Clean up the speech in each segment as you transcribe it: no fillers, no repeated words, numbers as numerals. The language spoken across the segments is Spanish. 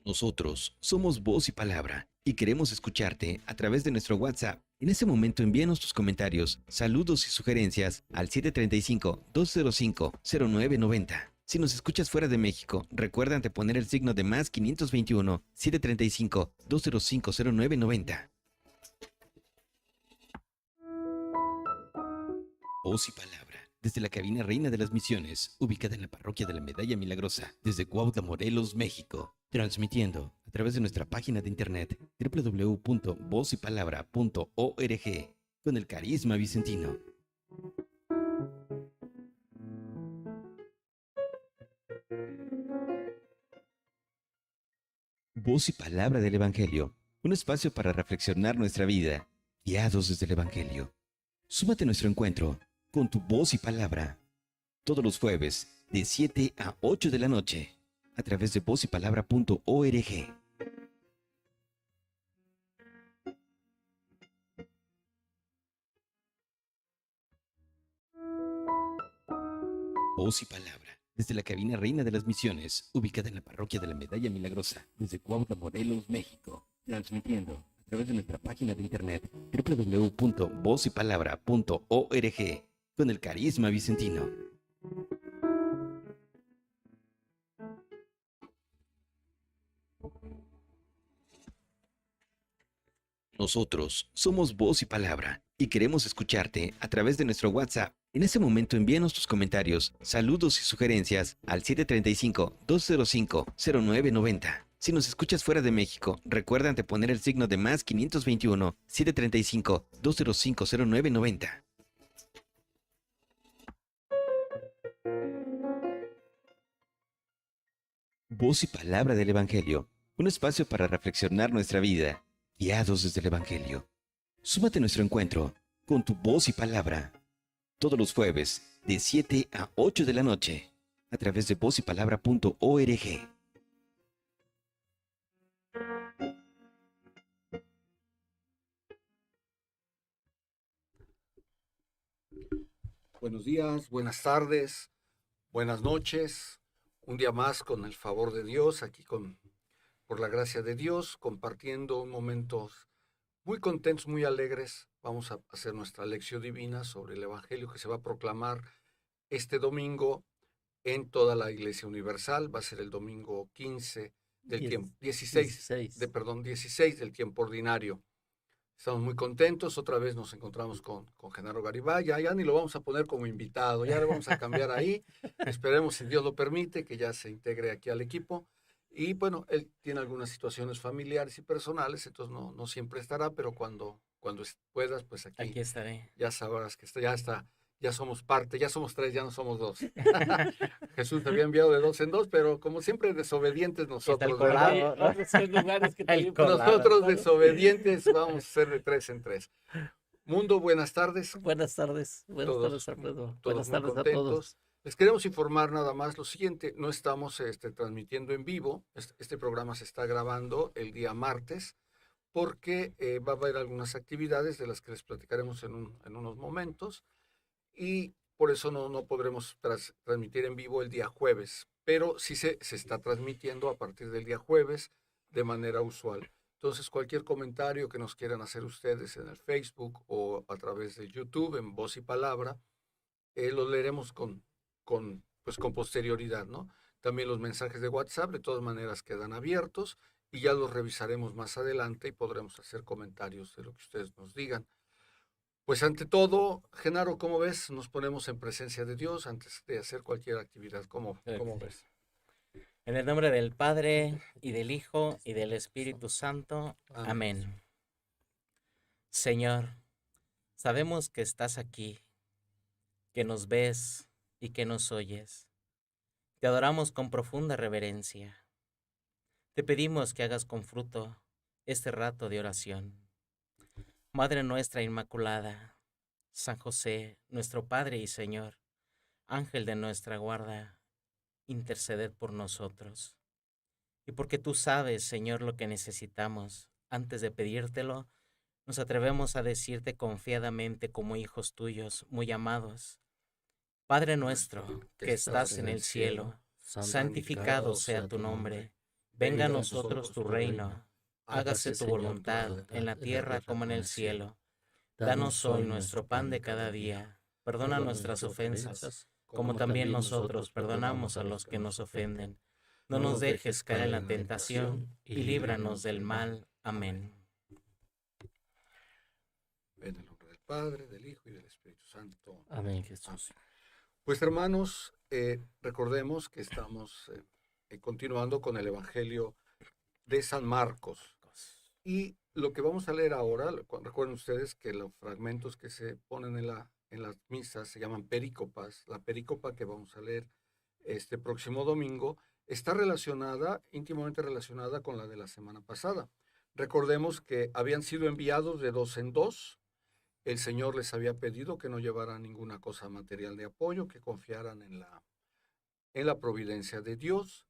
Nosotros somos Voz y Palabra y queremos escucharte a través de nuestro WhatsApp. En ese momento envíanos tus comentarios, saludos y sugerencias al 735-205-0990. Si nos escuchas fuera de México, recuerda anteponer el signo de más 521 735-205-0990. Voz y Palabra, desde la cabina Reina de las Misiones, ubicada en la parroquia de la Medalla Milagrosa, desde Cuautla, Morelos, México, transmitiendo a través de nuestra página de internet www.vozypalabra.org con el carisma vicentino. Voz y Palabra del Evangelio, un espacio para reflexionar nuestra vida, guiados desde el Evangelio. Súmate a nuestro encuentro con tu Voz y Palabra, todos los jueves de 7 a 8 de la noche, a través de vozypalabra.org. Voz y Palabra, desde la cabina Reina de las Misiones, ubicada en la parroquia de la Medalla Milagrosa, desde Cuautla, Morelos, México, transmitiendo a través de nuestra página de internet www.vozypalabra.org con el carisma vicentino. Nosotros somos Voz y Palabra y queremos escucharte a través de nuestro WhatsApp. En ese momento envíanos tus comentarios, saludos y sugerencias al 735-205-0990. Si nos escuchas fuera de México, recuerda anteponer el signo de más 521 735-205-0990. Voz y Palabra del Evangelio, un espacio para reflexionar nuestra vida, guiados desde el Evangelio. Súmate a nuestro encuentro con tu Voz y Palabra, todos los jueves de 7 a 8 de la noche, a través de vozypalabra.org. Buenos días, buenas tardes, buenas noches. Un día más con el favor de Dios, aquí por la gracia de Dios, compartiendo momentos muy contentos, muy alegres. Vamos a hacer nuestra lección divina sobre el Evangelio que se va a proclamar este domingo en toda la Iglesia Universal. Va a ser el domingo 15 del tiempo, 16 del tiempo ordinario. Estamos muy contentos, otra vez nos encontramos con Genaro Garibay, ya ni lo vamos a poner como invitado, ya lo vamos a cambiar ahí, esperemos si Dios lo permite, que ya se integre aquí al equipo, y bueno, él tiene algunas situaciones familiares y personales, entonces no siempre estará, pero cuando puedas, pues Aquí estaré. ya sabrás que ya somos parte, ya somos tres, ya no somos dos. Jesús te había enviado de dos en dos, pero como siempre desobedientes nosotros, ¿verdad? Nosotros desobedientes vamos a ser de tres en tres. Mundo, buenas tardes. Buenas tardes. Buenas tardes, Alfredo. Buenas tardes a todos. Les queremos informar nada más lo siguiente, no estamos transmitiendo en vivo, este programa se está grabando el día martes, porque va a haber algunas actividades de las que les platicaremos en unos momentos, y por eso no podremos transmitir en vivo el día jueves, pero sí se está transmitiendo a partir del día jueves de manera usual. Entonces, cualquier comentario que nos quieran hacer ustedes en el Facebook o a través de YouTube, en Voz y Palabra, lo leeremos con posterioridad, ¿no? También los mensajes de WhatsApp, de todas maneras, quedan abiertos y ya los revisaremos más adelante y podremos hacer comentarios de lo que ustedes nos digan. Pues ante todo, Genaro, ¿cómo ves? Nos ponemos en presencia de Dios antes de hacer cualquier actividad. ¿Cómo ves? En el nombre del Padre, y del Hijo, y del Espíritu Santo. Amén. Señor, sabemos que estás aquí, que nos ves y que nos oyes. Te adoramos con profunda reverencia. Te pedimos que hagas con fruto este rato de oración. Madre nuestra Inmaculada, San José, nuestro Padre y Señor, Ángel de nuestra guarda, interceded por nosotros. Y porque tú sabes, Señor, lo que necesitamos, antes de pedírtelo, nos atrevemos a decirte confiadamente como hijos tuyos, muy amados, Padre nuestro, que estás en el cielo, santificado sea tu nombre. Venga a nosotros tu reino. Hágase tu voluntad en la tierra como en el cielo. Danos hoy nuestro pan de cada día. Perdona nuestras ofensas, como también nosotros perdonamos a los que nos ofenden. No nos dejes caer en la tentación y líbranos del mal. Amén. En el nombre del Padre, del Hijo y del Espíritu Santo. Amén, Jesús. Pues hermanos, recordemos que estamos continuando con el Evangelio de San Marcos. Y lo que vamos a leer ahora, recuerden ustedes que los fragmentos que se ponen en las misas se llaman perícopas. La perícopa que vamos a leer este próximo domingo está íntimamente relacionada con la de la semana pasada. Recordemos que habían sido enviados de 2 en 2. El Señor les había pedido que no llevaran ninguna cosa material de apoyo, que confiaran en la providencia de Dios,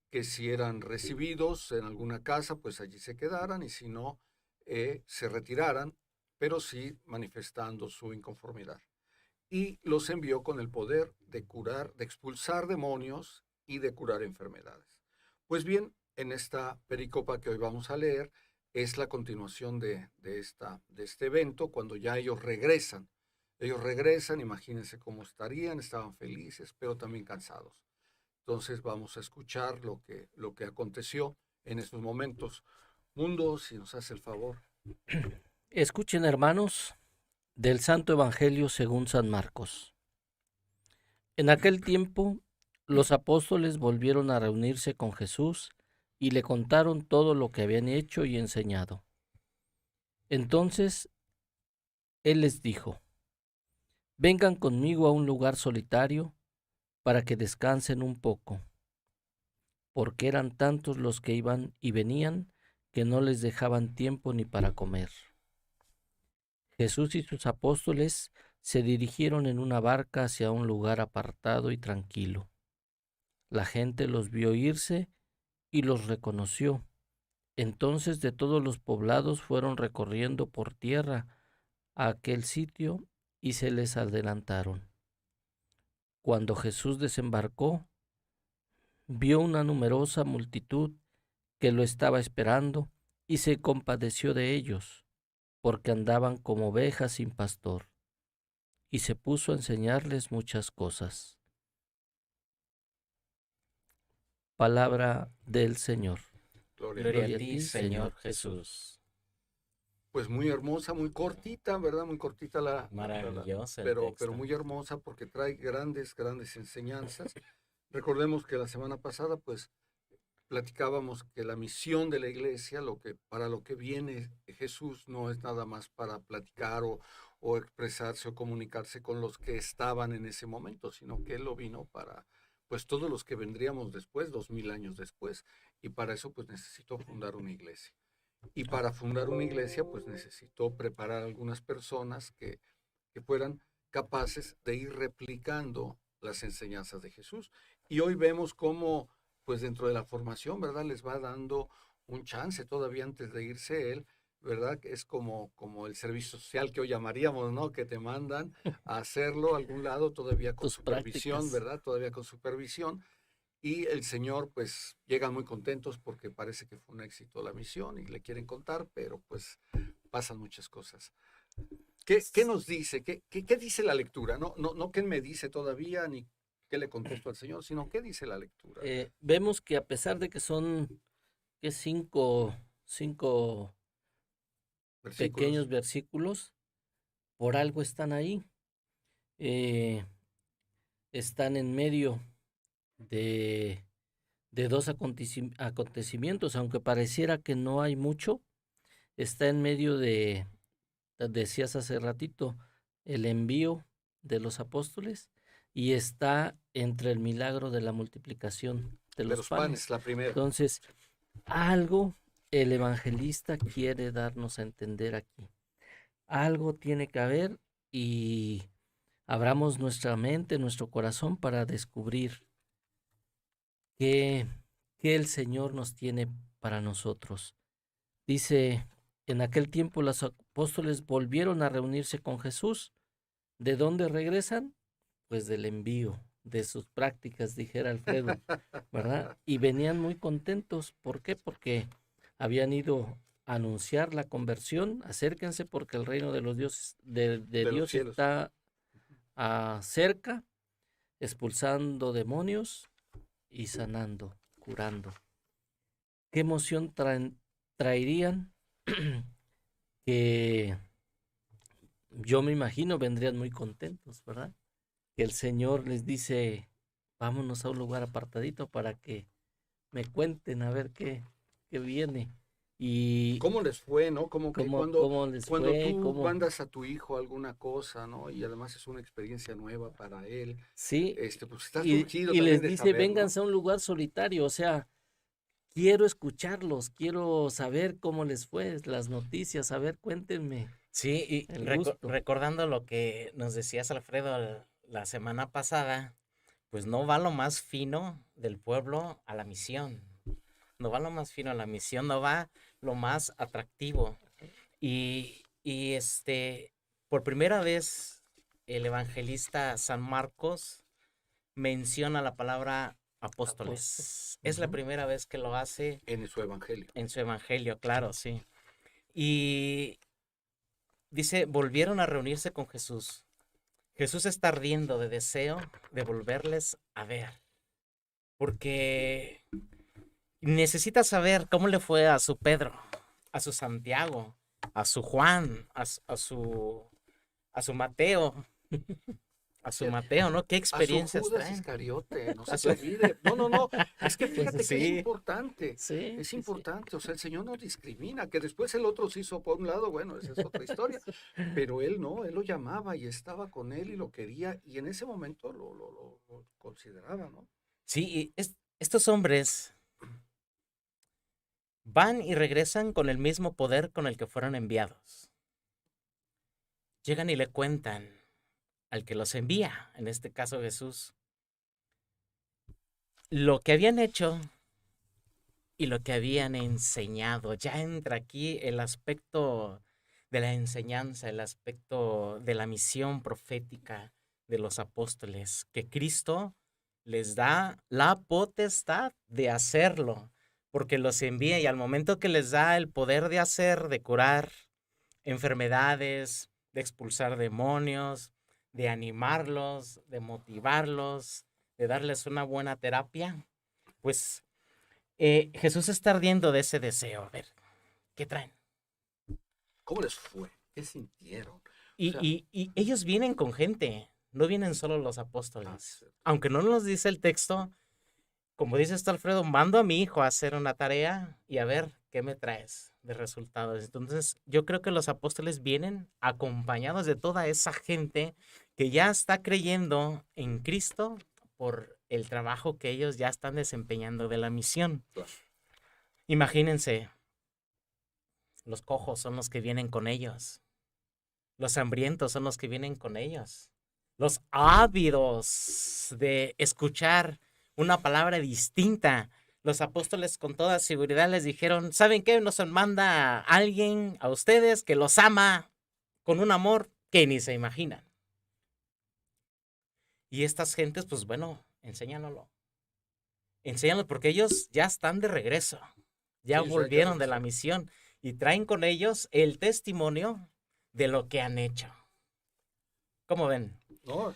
que si eran recibidos en alguna casa, pues allí se quedaran, y si no, se retiraran, pero sí manifestando su inconformidad. Y los envió con el poder de curar, de expulsar demonios y de curar enfermedades. Pues bien, en esta pericopa que hoy vamos a leer, es la continuación de este evento, cuando ya ellos regresan. Ellos regresan, imagínense cómo estaban felices, pero también cansados. Entonces vamos a escuchar lo que aconteció en estos momentos. Mundo, si nos hace el favor. Escuchen, hermanos, del Santo Evangelio según San Marcos. En aquel tiempo, los apóstoles volvieron a reunirse con Jesús y le contaron todo lo que habían hecho y enseñado. Entonces, él les dijo: vengan conmigo a un lugar solitario para que descansen un poco, porque eran tantos los que iban y venían que no les dejaban tiempo ni para comer. Jesús y sus apóstoles se dirigieron en una barca hacia un lugar apartado y tranquilo. La gente los vio irse y los reconoció. Entonces de todos los poblados fueron recorriendo por tierra a aquel sitio y se les adelantaron. Cuando Jesús desembarcó, vio una numerosa multitud que lo estaba esperando y se compadeció de ellos, porque andaban como ovejas sin pastor, y se puso a enseñarles muchas cosas. Palabra del Señor. Gloria a ti, Señor Jesús. Pues muy hermosa, muy cortita, ¿verdad? Muy cortita Maravillosa el pero texto. muy hermosa, porque trae grandes enseñanzas. Recordemos que la semana pasada, pues, platicábamos que la misión de la iglesia, para lo que viene Jesús, no es nada más para platicar o expresarse o comunicarse con los que estaban en ese momento, sino que Él lo vino para, pues, todos los que vendríamos después, 2000 años después, y para eso, pues, necesitó fundar una iglesia. Y para fundar una iglesia, pues, necesitó preparar algunas personas que fueran capaces de ir replicando las enseñanzas de Jesús. Y hoy vemos cómo, pues, dentro de la formación, ¿verdad?, les va dando un chance todavía antes de irse él, ¿verdad? Es como el servicio social que hoy llamaríamos, ¿no? Que te mandan a hacerlo a algún lado todavía con Tus supervisión, prácticas. ¿verdad? Todavía con supervisión. Y el Señor, pues, llegan muy contentos porque parece que fue un éxito la misión y le quieren contar, pero pues pasan muchas cosas. ¿Qué nos dice? ¿Qué dice la lectura? No qué me dice todavía, ni qué le contesto al Señor, sino qué dice la lectura. Vemos que a pesar de que son cinco pequeños versículos, por algo están ahí. Están en medio de dos acontecimientos, aunque pareciera que no hay mucho. Está en medio de, decías hace ratito, el envío de los apóstoles, y está entre el milagro de la multiplicación de los panes. La primera. Entonces, algo el evangelista quiere darnos a entender aquí. Algo tiene que haber, y abramos nuestra mente, nuestro corazón para descubrir que el Señor nos tiene para nosotros. Dice: en aquel tiempo los apóstoles volvieron a reunirse con Jesús. ¿De dónde regresan? pues del envío, de sus prácticas, dijera Alfredo, ¿verdad? Y venían muy contentos. ¿Por qué? Porque habían ido a anunciar la conversión. Acérquense porque el reino de los dioses, de los Dios cielos. está cerca, expulsando demonios y sanando, curando. ¿Qué emoción traerían? Que yo me imagino vendrían muy contentos, ¿verdad? Que el Señor les dice, vámonos a un lugar apartadito para que me cuenten a ver qué viene. Y ¿Cómo les fue, no? Como que cómo les cuando fue, tú cómo... mandas a tu hijo alguna cosa, ¿no? Y además es una experiencia nueva para él, Sí, pues estás y urgido también les de dice, saber, ¿no? vénganse a un lugar solitario, o sea, quiero escucharlos, quiero saber cómo les fue, las noticias, a ver, cuéntenme Sí, y el gusto. recordando lo que nos decías, Alfredo, la semana pasada, pues no va lo más fino del pueblo a la misión. No va lo más fino a la misión, no va lo más atractivo. Y por primera vez, el evangelista San Marcos menciona la palabra Apóstol. apóstoles. Es la Ujú. primera vez que lo hace En su evangelio. en su evangelio, claro, sí. Y dice, volvieron a reunirse con Jesús. Jesús está ardiendo de deseo de volverles a ver, porque necesita saber cómo le fue a su Pedro, a su Santiago, a su Juan, a su Mateo, a su Mateo, ¿no? ¿Qué A su experiencias Judas traen? Iscariote, no A se su- te olvide. No, es que fíjate que es Sí, importante. Sí, Es sí, sí. importante, o sea, el Señor no discrimina, que después el otro se hizo por un lado, bueno, esa es otra historia, pero él no, él lo llamaba y estaba con él y lo quería y en ese momento lo consideraba, ¿no? sí, estos hombres van y regresan con el mismo poder con el que fueron enviados. Llegan y le cuentan al que los envía, en este caso Jesús, lo que habían hecho y lo que habían enseñado. Ya entra aquí el aspecto de la enseñanza, el aspecto de la misión profética de los apóstoles, que Cristo les da la potestad de hacerlo, porque los envía y al momento que les da el poder de hacer, de curar enfermedades, de expulsar demonios, de animarlos, de motivarlos, de darles una buena terapia, pues Jesús está ardiendo de ese deseo. A ver, ¿qué traen? ¿Cómo les fue? ¿Qué sintieron? O Y, sea, y ellos vienen con gente, no vienen solo los apóstoles. cierto. Aunque no nos dice el texto, como dice esto Alfredo, mando a mi hijo a hacer una tarea y a ver qué me traes de resultados. Entonces, yo creo que los apóstoles vienen acompañados de toda esa gente que ya está creyendo en Cristo por el trabajo que ellos ya están desempeñando de la misión. Claro. Imagínense, los cojos son los que vienen con ellos. Los hambrientos son los que vienen con ellos. Los ávidos de escuchar una palabra distinta. Los apóstoles con toda seguridad les dijeron, ¿saben qué? Nos manda a alguien, a ustedes, que los ama con un amor que ni se imaginan. Y estas gentes, pues bueno, enséñanoslo. Enséñanos porque ellos ya están de regreso. Ya Sí, volvieron de la regresaron. misión y traen con ellos el testimonio de lo que han hecho. ¿Cómo ven? No,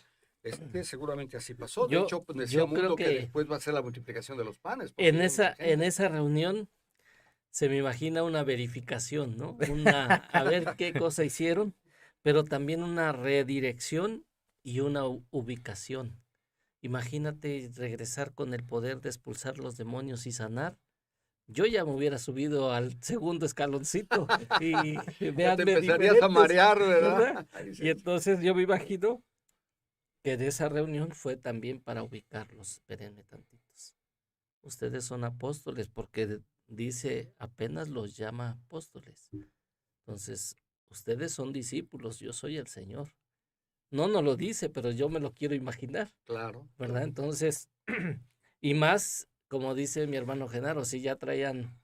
seguramente así pasó. De Yo, hecho, pues decía yo creo Mundo que que después va a ser la multiplicación de los panes. porque en iba mucha en gente. esa reunión se me imagina una verificación, ¿no? A ver qué cosa hicieron, pero también una redirección y una ubicación. Imagínate regresar con el poder de expulsar los demonios y sanar. Yo ya me hubiera subido al segundo escaloncito y Ya te veanme empezarías a diferentes, marear, ¿verdad? ¿verdad? Ahí Y sí. entonces yo me imagino que de esa reunión fue también para ubicarlos. Espérenme tantitos. Ustedes son apóstoles porque dice apenas los llama apóstoles. Entonces, ustedes son discípulos, yo soy el Señor. No nos lo dice, pero yo me lo quiero imaginar, Claro. ¿verdad? claro. Entonces, y más, como dice mi hermano Genaro, si ya traían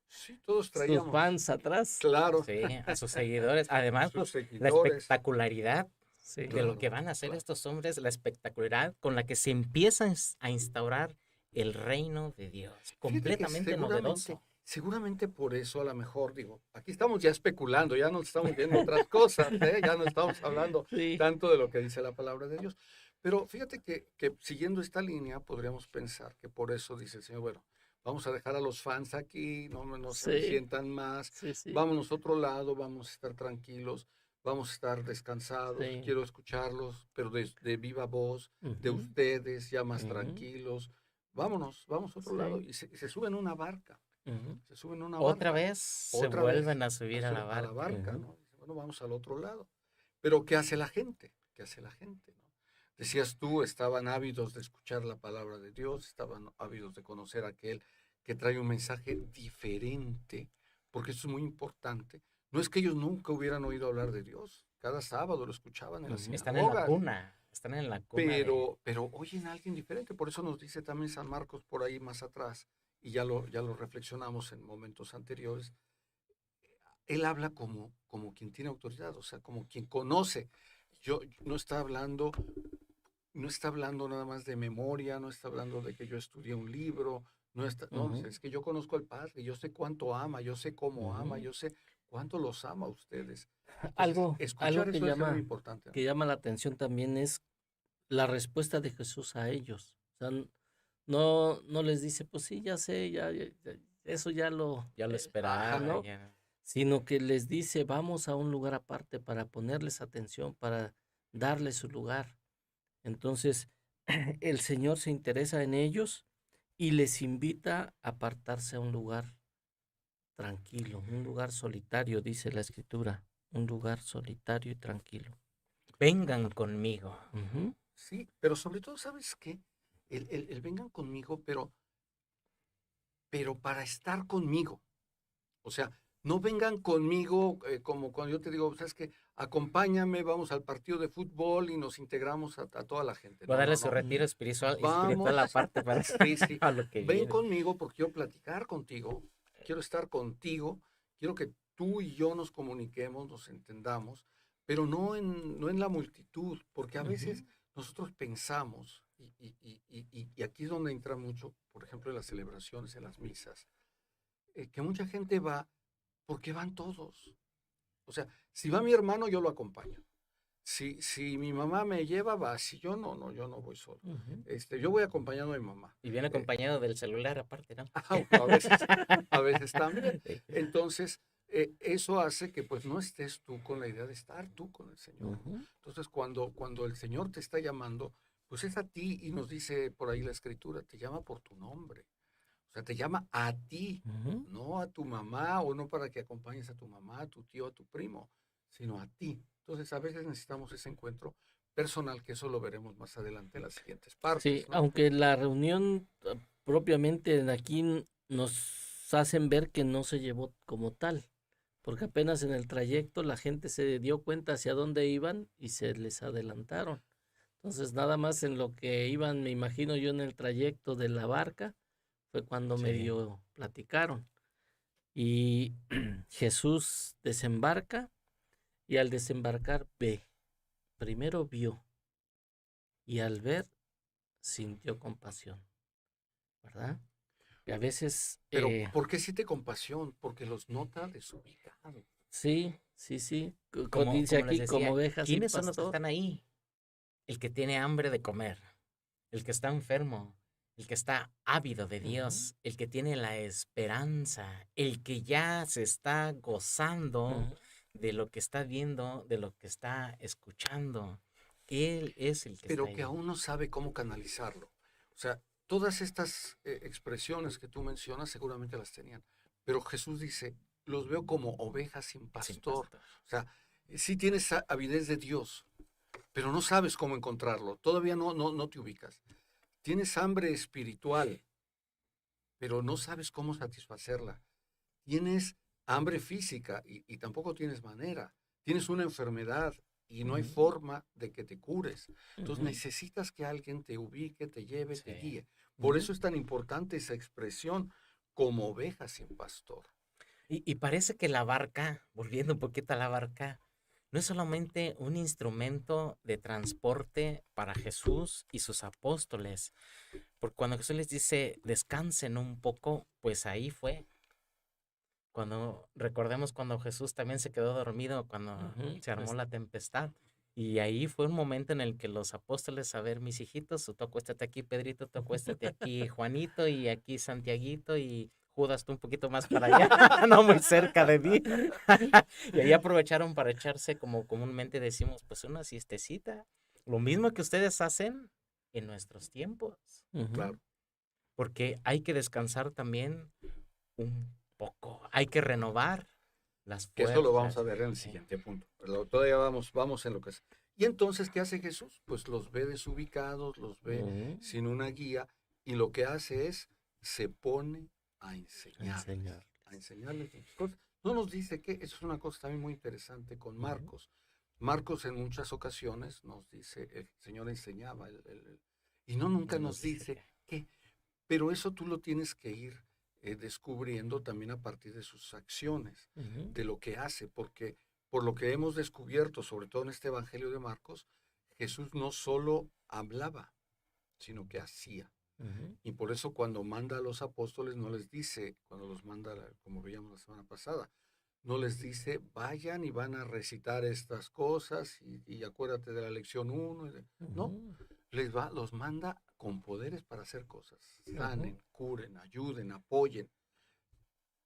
Sí, todos sus traíamos. fans atrás. Claro. Sí, a sus seguidores. Además, Sus pues, la seguidores. espectacularidad de lo Claro, que van a hacer claro. estos hombres, la espectacularidad con la que se empieza a instaurar el reino de Dios, Fíjate que completamente novedoso. seguramente por eso a lo mejor digo, aquí estamos ya especulando, ya nos estamos viendo otras cosas, ¿eh? Ya no estamos hablando Sí, tanto de lo que dice la palabra de Dios. Pero fíjate que siguiendo esta línea podríamos pensar que por eso dice el Señor, bueno, vamos a dejar a los fans aquí, no se me sí, sientan más, sí, vámonos a otro lado, vamos a estar tranquilos, vamos a estar descansados, sí. quiero escucharlos, pero de viva voz, de Ujú, ustedes, ya más ujú, tranquilos. Vámonos, vamos a otro lado. sí, Y se suben a una barca, ujú, se suben a una Otra barca, vez se otra vez, vuelven a subir a la a la barca. barca, ujú, ¿no? Dice, bueno, vamos al otro lado. Pero ¿qué hace la gente? ¿Qué hace la gente, no? Decías tú, estaban ávidos de escuchar la palabra de Dios, estaban ávidos de conocer a aquel que trae un mensaje diferente, porque eso es muy importante. No es que ellos nunca hubieran oído hablar de Dios, cada sábado lo escuchaban en las ujú. sinagogas, Están en la cuna de... pero oyen a alguien diferente. Por eso nos dice también San Marcos por ahí más atrás, y ya lo reflexionamos en momentos anteriores. Él habla como quien tiene autoridad, o sea, como quien conoce. No está hablando, no está hablando nada más de memoria, no está hablando de que yo estudié un libro, no, Ujú, es que yo conozco al Padre, yo sé cuánto ama, yo sé cómo ama, ujú. yo sé cuánto los ama a ustedes. Entonces, Algo escuchar eso es muy importante, ¿no? que llama la atención también es la respuesta de Jesús a ellos. O sea, no les dice, pues sí, ya sé, eso ya lo, Ya lo Ajá, esperaba, ¿no? ya. Sino que les dice, vamos a un lugar aparte para ponerles atención, para darles su lugar. Entonces, el Señor se interesa en ellos y les invita a apartarse a un lugar tranquilo, un lugar solitario, dice la Escritura, un lugar solitario y tranquilo. Vengan conmigo. Ujú, Sí, pero sobre todo, ¿sabes qué? El vengan conmigo, pero para estar conmigo. O sea, no vengan conmigo como cuando yo te digo, ¿sabes qué? Acompáñame, vamos al partido de fútbol y nos integramos a toda la gente. Va a No, no, darle su no. retiro ujú, espiritual Vamos, aparte para, sí, sí. a lo que Ven viene. conmigo porque quiero platicar contigo, quiero estar contigo, quiero que tú y yo nos comuniquemos, nos entendamos, pero no en la multitud, porque a veces ujú, nosotros pensamos, y aquí es donde entra mucho, por ejemplo, en las celebraciones, en las misas, que mucha gente va porque van todos. O sea, si va mi hermano, yo lo acompaño. Si mi mamá me lleva, va. Si yo no, yo no voy solo. ujú. Yo voy acompañando a mi mamá. Y viene Eh, acompañado del celular aparte, ¿no? bueno, a veces también. Sí. Entonces, eso hace que pues no estés tú con la idea de estar tú con el Señor, ¿no? Ujú, Entonces, cuando el Señor te está llamando, pues es a ti y nos dice por ahí la Escritura, te llama por tu nombre. O sea, te llama a ti, ujú. no a tu mamá o no para que acompañes a tu mamá, a tu tío, a tu primo, sino a ti. Entonces, a veces necesitamos ese encuentro personal, que eso lo veremos más adelante en las siguientes Sí, partes, ¿no? aunque la reunión propiamente en aquí nos hacen ver que no se llevó como tal, porque apenas en el trayecto la gente se dio cuenta hacia dónde iban y se les adelantaron. Entonces, nada más en lo que iban, me imagino yo, en el trayecto de la barca, fue cuando Sí. medio platicaron. Y Jesús desembarca y al desembarcar ve, primero vio y al ver sintió compasión, ¿verdad? Y a veces, Pero ¿por qué siente compasión? Porque los nota desubicados. sí, sí, sí, Como, dice como les aquí, como decía, ovejas sin ¿quiénes son los que pastor. están ahí? El que tiene hambre de comer, el que está enfermo, el que está ávido de Ujú, Dios, el que tiene la esperanza, el que ya se está gozando ujú, de lo que está viendo, de lo que está escuchando. Él es el que está Pero que ahí. aún no sabe cómo canalizarlo. O sea, todas estas expresiones que tú mencionas seguramente las tenían, pero Jesús dice, los veo como ovejas sin Sin pastor. pastor. O sea, sí tienes avidez de Dios, pero no sabes cómo encontrarlo, todavía no te ubicas. Tienes hambre espiritual, pero no sabes cómo satisfacerla. Tienes hambre física y tampoco tienes manera. Tienes una enfermedad y no hay ujú, forma de que te cures. Entonces ujú, necesitas que alguien te ubique, te lleve, te Sí. guíe. Por ujú, eso es tan importante esa expresión como oveja sin pastor. Y parece que la barca, volviendo un poquito a la barca, no es solamente un instrumento de transporte para Jesús y sus apóstoles, porque cuando Jesús les dice descansen un poco, pues ahí fue. Cuando recordemos cuando Jesús también se quedó dormido cuando se armó la tempestad. Y ahí fue un momento en el que los apóstoles, a ver, mis hijitos, tú acuéstate aquí, Pedrito, tú acuéstate aquí, Juanito, y aquí Santiaguito, y Judas tú un poquito más para allá, no muy cerca de mí. Y ahí aprovecharon para echarse, como comúnmente decimos, pues una siestecita. Lo mismo que ustedes hacen en nuestros tiempos. Claro. Porque hay que descansar también un poco. Hay que renovar las Que fuerzas. eso lo vamos a ver en el siguiente punto. Pero todavía vamos en lo que es. Y entonces, ¿qué hace Jesús? Pues los ve desubicados, los ve sin una guía, y lo que hace es, se pone a enseñarles. A enseñarles muchas cosas. No nos dice que, eso es una cosa también muy interesante con Marcos. Marcos en muchas ocasiones nos dice, el Señor enseñaba, y nunca nos dice qué. Pero eso tú lo tienes que ir descubriendo también a partir de sus acciones, de lo que hace, porque por lo que hemos descubierto, sobre todo en este Evangelio de Marcos, Jesús no solo hablaba, sino que hacía. Y por eso cuando manda a los apóstoles no les dice, cuando los manda, como veíamos la semana pasada, no les dice, vayan y van a recitar estas cosas y acuérdate de la lección 1. No, los manda con poderes para hacer cosas. Sanen, curen, ayuden, apoyen.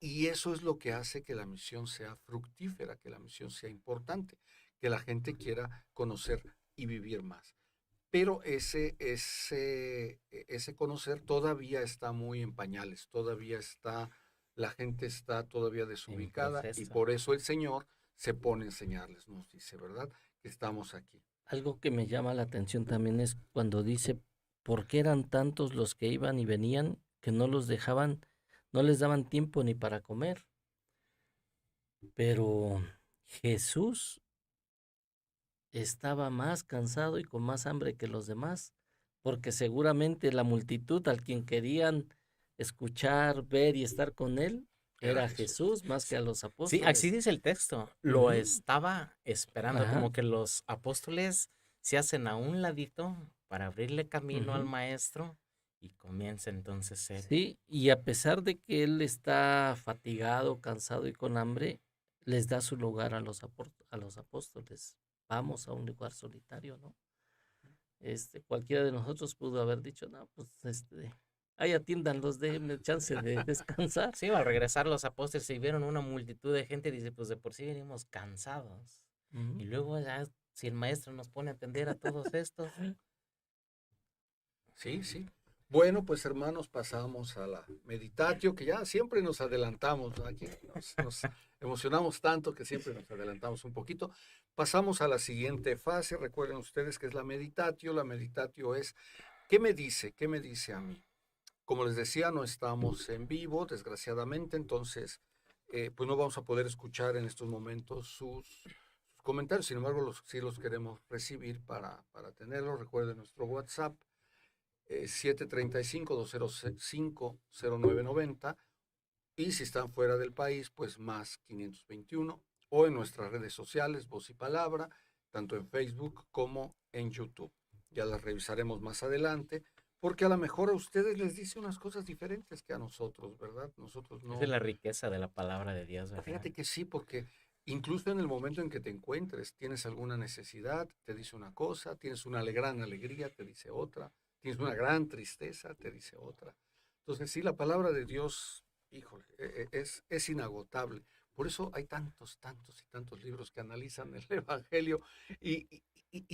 Y eso es lo que hace que la misión sea fructífera, que la misión sea importante, que la gente quiera conocer y vivir más. Pero ese conocer todavía está muy en pañales, la gente está todavía desubicada, y por eso el Señor se pone a enseñarles, nos dice, ¿verdad? Que estamos aquí. Algo que me llama la atención también es cuando dice, ¿por qué eran tantos los que iban y venían que no les daban tiempo ni para comer? Pero Jesús estaba más cansado y con más hambre que los demás, porque seguramente la multitud al quien querían escuchar, ver y estar con él era Jesús más que a los apóstoles. Sí, así dice el texto. Lo estaba esperando, como que los apóstoles se hacen a un ladito para abrirle camino al maestro y comienza entonces él. Sí, y a pesar de que él está fatigado, cansado y con hambre, les da su lugar a los apóstoles. Vamos a un lugar solitario, ¿no? Cualquiera de nosotros pudo haber dicho, no, pues ahí atiéndanlos, déjenme chance de descansar. Sí, al regresar los apóstoles se vieron una multitud de gente, dice, pues de por sí venimos cansados. Y luego ya, si el maestro nos pone a atender a todos estos. Sí, sí. Bueno, pues hermanos, pasamos a la meditatio, que ya siempre nos adelantamos, ¿no? Aquí nos emocionamos tanto que siempre nos adelantamos un poquito. Pasamos a la siguiente fase. Recuerden ustedes que es la meditatio. La meditatio es, ¿qué me dice? ¿Qué me dice a mí? Como les decía, no estamos en vivo, desgraciadamente, entonces pues no vamos a poder escuchar en estos momentos sus comentarios. Sin embargo, sí los queremos recibir para tenerlos. Recuerden nuestro WhatsApp, 735-205-0990, y si están fuera del país, pues más 521, o en nuestras redes sociales, Voz y Palabra, tanto en Facebook como en YouTube. Ya las revisaremos más adelante, porque a lo mejor a ustedes les dice unas cosas diferentes que a nosotros, ¿verdad? Nosotros no. Esa es la riqueza de la palabra de Dios, ¿verdad? Fíjate que sí, porque incluso en el momento en que te encuentres, tienes alguna necesidad, te dice una cosa, tienes una gran alegría, te dice otra, tienes una gran tristeza, te dice otra. Entonces sí, la palabra de Dios, híjole, es inagotable. Por eso hay tantos y tantos libros que analizan el Evangelio y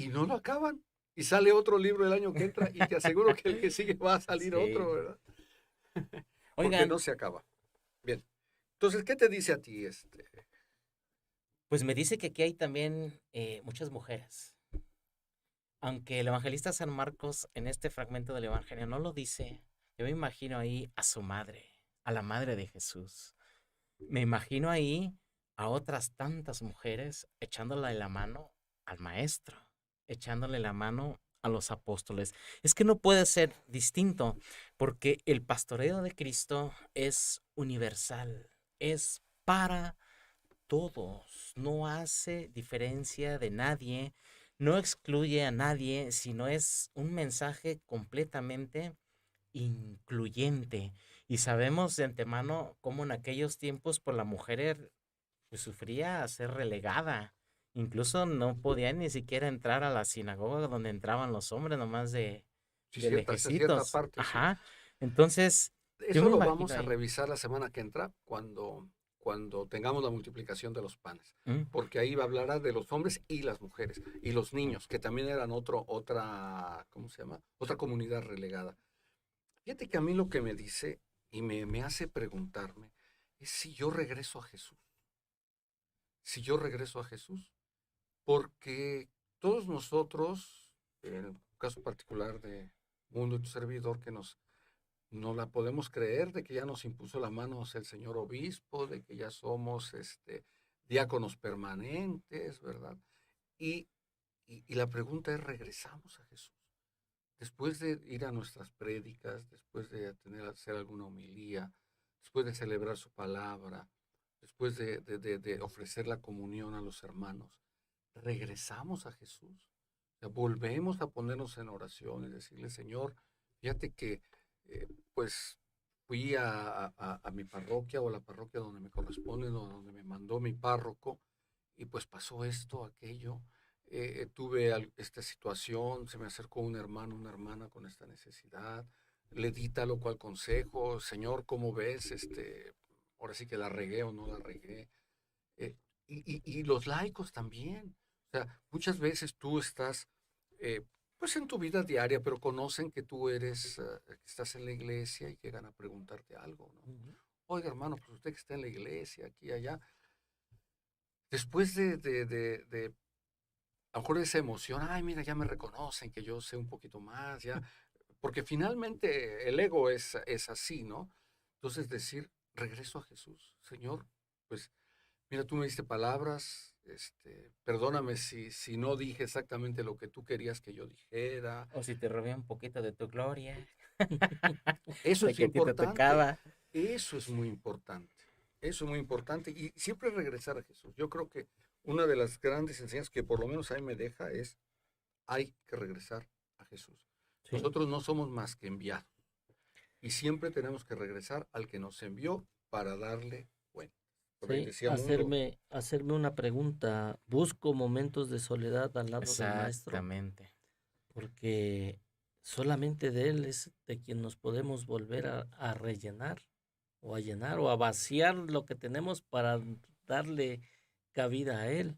no lo acaban. Y sale otro libro el año que entra y te aseguro que el que sigue va a salir otro, ¿verdad? Porque no se acaba. Bien. Entonces, ¿qué te dice a ti Pues me dice que aquí hay también muchas mujeres. Aunque el evangelista San Marcos en este fragmento del Evangelio no lo dice, yo me imagino ahí a su madre, a la madre de Jesús. Me imagino ahí a otras tantas mujeres echándole la mano al maestro, echándole la mano a los apóstoles. Es que no puede ser distinto, porque el pastoreo de Cristo es universal, es para todos, no hace diferencia de nadie, no excluye a nadie, sino es un mensaje completamente incluyente. Y sabemos de antemano cómo en aquellos tiempos por la mujer pues, sufría a ser relegada. Incluso no podía ni siquiera entrar a la sinagoga donde entraban los hombres, nomás Sí, de hasta cierta lejecitos. parte, sí. Ajá. Entonces, yo Eso me lo imagino vamos a ahí. revisar la semana que entra cuando tengamos la multiplicación de los panes, Mm, porque ahí va a hablar de los hombres y las mujeres y los niños, que también eran otra, ¿cómo se llama? Otra comunidad relegada. Fíjate que a mí lo que me dice y me hace preguntarme es si yo regreso a Jesús, si yo regreso a Jesús, porque todos nosotros, en el caso particular de Mundo y tu servidor, que no la podemos creer de que ya nos impuso la mano el señor obispo, de que ya somos diáconos permanentes, ¿verdad? Y, y la pregunta es, ¿regresamos a Jesús? Después de ir a nuestras prédicas, después de hacer alguna homilía, después de celebrar su palabra, después de ofrecer la comunión a los hermanos, regresamos a Jesús. O sea, volvemos a ponernos en oración y decirle, Señor, fíjate que pues fui a mi parroquia o a la parroquia donde me corresponde, donde me mandó mi párroco, y pues pasó esto, aquello. Tuve esta situación, se me acercó un hermano, una hermana con esta necesidad, le di tal o cual consejo, Señor, ¿cómo ves? Ahora sí que la regué o no la regué. Eh, y los laicos también. O sea, muchas veces tú estás, eh, pues en tu vida diaria, pero conocen que tú que estás en la iglesia y llegan a preguntarte algo, ¿no? ujú. Oiga, hermano, pues usted que está en la iglesia, aquí y allá, después a lo mejor esa emoción, ay, mira, ya me reconocen que yo sé un poquito más, ya, porque finalmente el ego es así, ¿no? Entonces decir, regreso a Jesús, Señor, pues mira, tú me diste palabras, perdóname si no dije exactamente lo que tú querías que yo dijera. O si te robé un poquito de tu gloria, Eso de es que a ti te importante, tocaba. eso es muy importante, eso es muy importante y siempre regresar a Jesús. Yo creo que una de las grandes enseñanzas que por lo menos ahí me deja es, hay que regresar a Jesús. Sí, Nosotros no somos más que enviados y siempre tenemos que regresar al que nos envió para darle cuenta. Por ahí sí. decía Mundo, Hacerme una pregunta. ¿Busco momentos de soledad al lado del maestro? Exactamente. Porque solamente de él es de quien nos podemos volver a rellenar o a llenar o a vaciar lo que tenemos para darle cabida a él.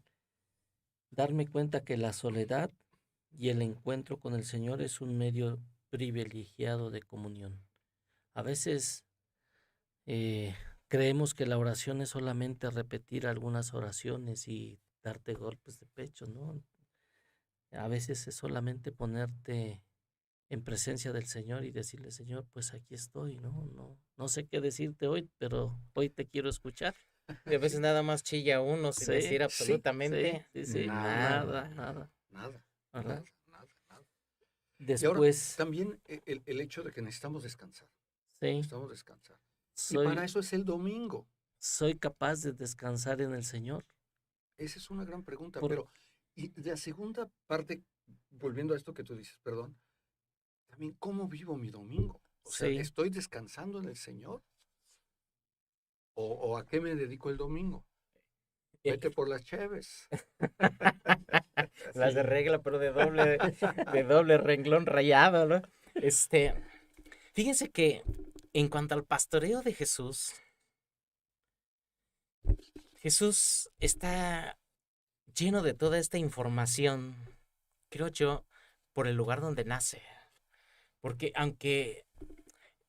Darme cuenta que la soledad y el encuentro con el Señor es un medio privilegiado de comunión. A veces eh, creemos que la oración es solamente repetir algunas oraciones y darte golpes de pecho, ¿no? A veces es solamente ponerte en presencia del Señor y decirle, Señor, pues aquí estoy, ¿no? No sé qué decirte hoy, pero hoy te quiero escuchar. Y a veces sí, nada más chilla uno sin Sí, decir sí, sí, absolutamente sí, sí. nada. Nada, nada. nada, Ajá. nada, nada, nada. Y ahora Después, también el hecho de que sí, necesitamos descansar. Y para soy, eso es el domingo. soy capaz de descansar en el Señor. Esa es una gran pregunta, Por, pero y de la segunda parte, volviendo a esto que tú dices, perdón, también cómo vivo mi domingo. O sea, sí, ¿estoy descansando en el Señor? ¿O a qué me dedico el domingo? Vete por las cheves. Las de sí. regla, pero de doble renglón rayado, ¿no? Este, fíjense que en cuanto al pastoreo de Jesús, Jesús está lleno de toda esta información, creo yo, por el lugar donde nace. Porque aunque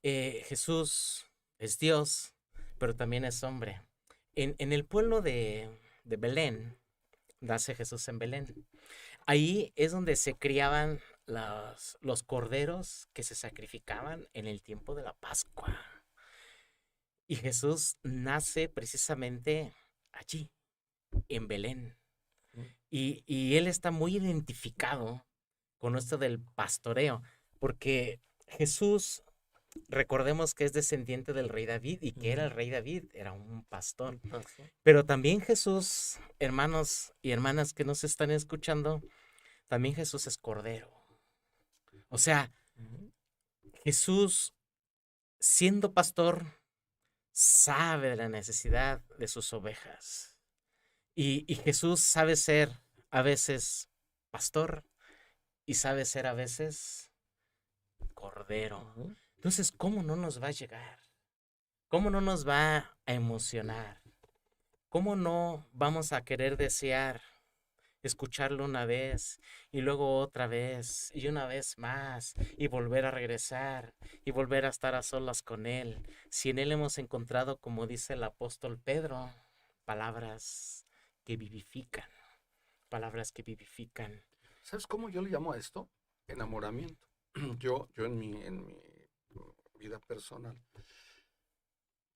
Jesús es Dios, pero también es hombre. En el pueblo de Belén, nace Jesús en Belén. Ahí es donde se criaban los corderos que se sacrificaban en el tiempo de la Pascua. Y Jesús nace precisamente allí, en Belén. Y él está muy identificado con esto del pastoreo, porque Jesús recordemos que es descendiente del rey David y que era el rey David, era un pastor. Pastor. Pero también Jesús, hermanos y hermanas que nos están escuchando, también Jesús es cordero. O sea, Ujú. Jesús, siendo pastor, sabe de la necesidad de sus ovejas. Y Jesús sabe ser a veces pastor y sabe ser a veces cordero. Ujú. Entonces, ¿cómo no nos va a llegar? ¿Cómo no nos va a emocionar? ¿Cómo no vamos a querer desear escucharlo una vez y luego otra vez y una vez más y volver a regresar y volver a estar a solas con él? Si en él hemos encontrado, como dice el apóstol Pedro, palabras que vivifican, palabras que vivifican. ¿Sabes cómo yo le llamo a esto? Enamoramiento. Yo en mi vida personal,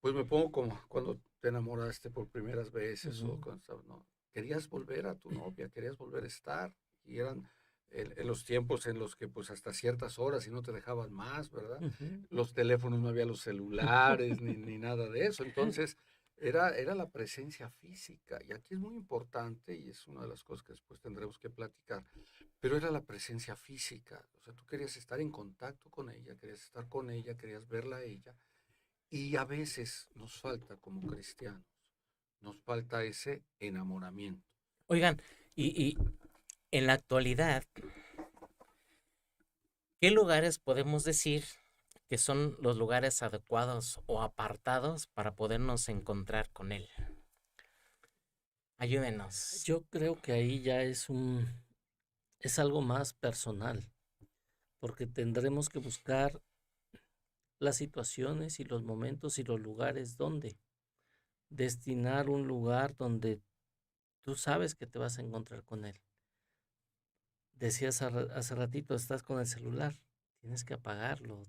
pues me pongo como cuando te enamoraste por primeras veces o Ujú. cuando estabas, ¿no? Querías volver a tu novia, querías volver a estar. Y eran en los tiempos en los que pues hasta ciertas horas y no te dejaban más, ¿verdad? Ujú. Los teléfonos, no había los celulares ni nada de eso. Entonces era la presencia física. Y aquí es muy importante y es una de las cosas que después tendremos que platicar. Pero era la presencia física. O sea, tú querías estar en contacto con ella, querías estar con ella, querías verla a ella. Y a veces nos falta como cristianos, nos falta ese enamoramiento. Oigan, y en la actualidad, ¿qué lugares podemos decir que son los lugares adecuados o apartados para podernos encontrar con él? Ayúdenos. Yo creo que ahí ya es algo más personal, porque tendremos que buscar las situaciones y los momentos y los lugares donde destinar un lugar donde tú sabes que te vas a encontrar con él. Decías hace ratito, estás con el celular, tienes que apagarlo,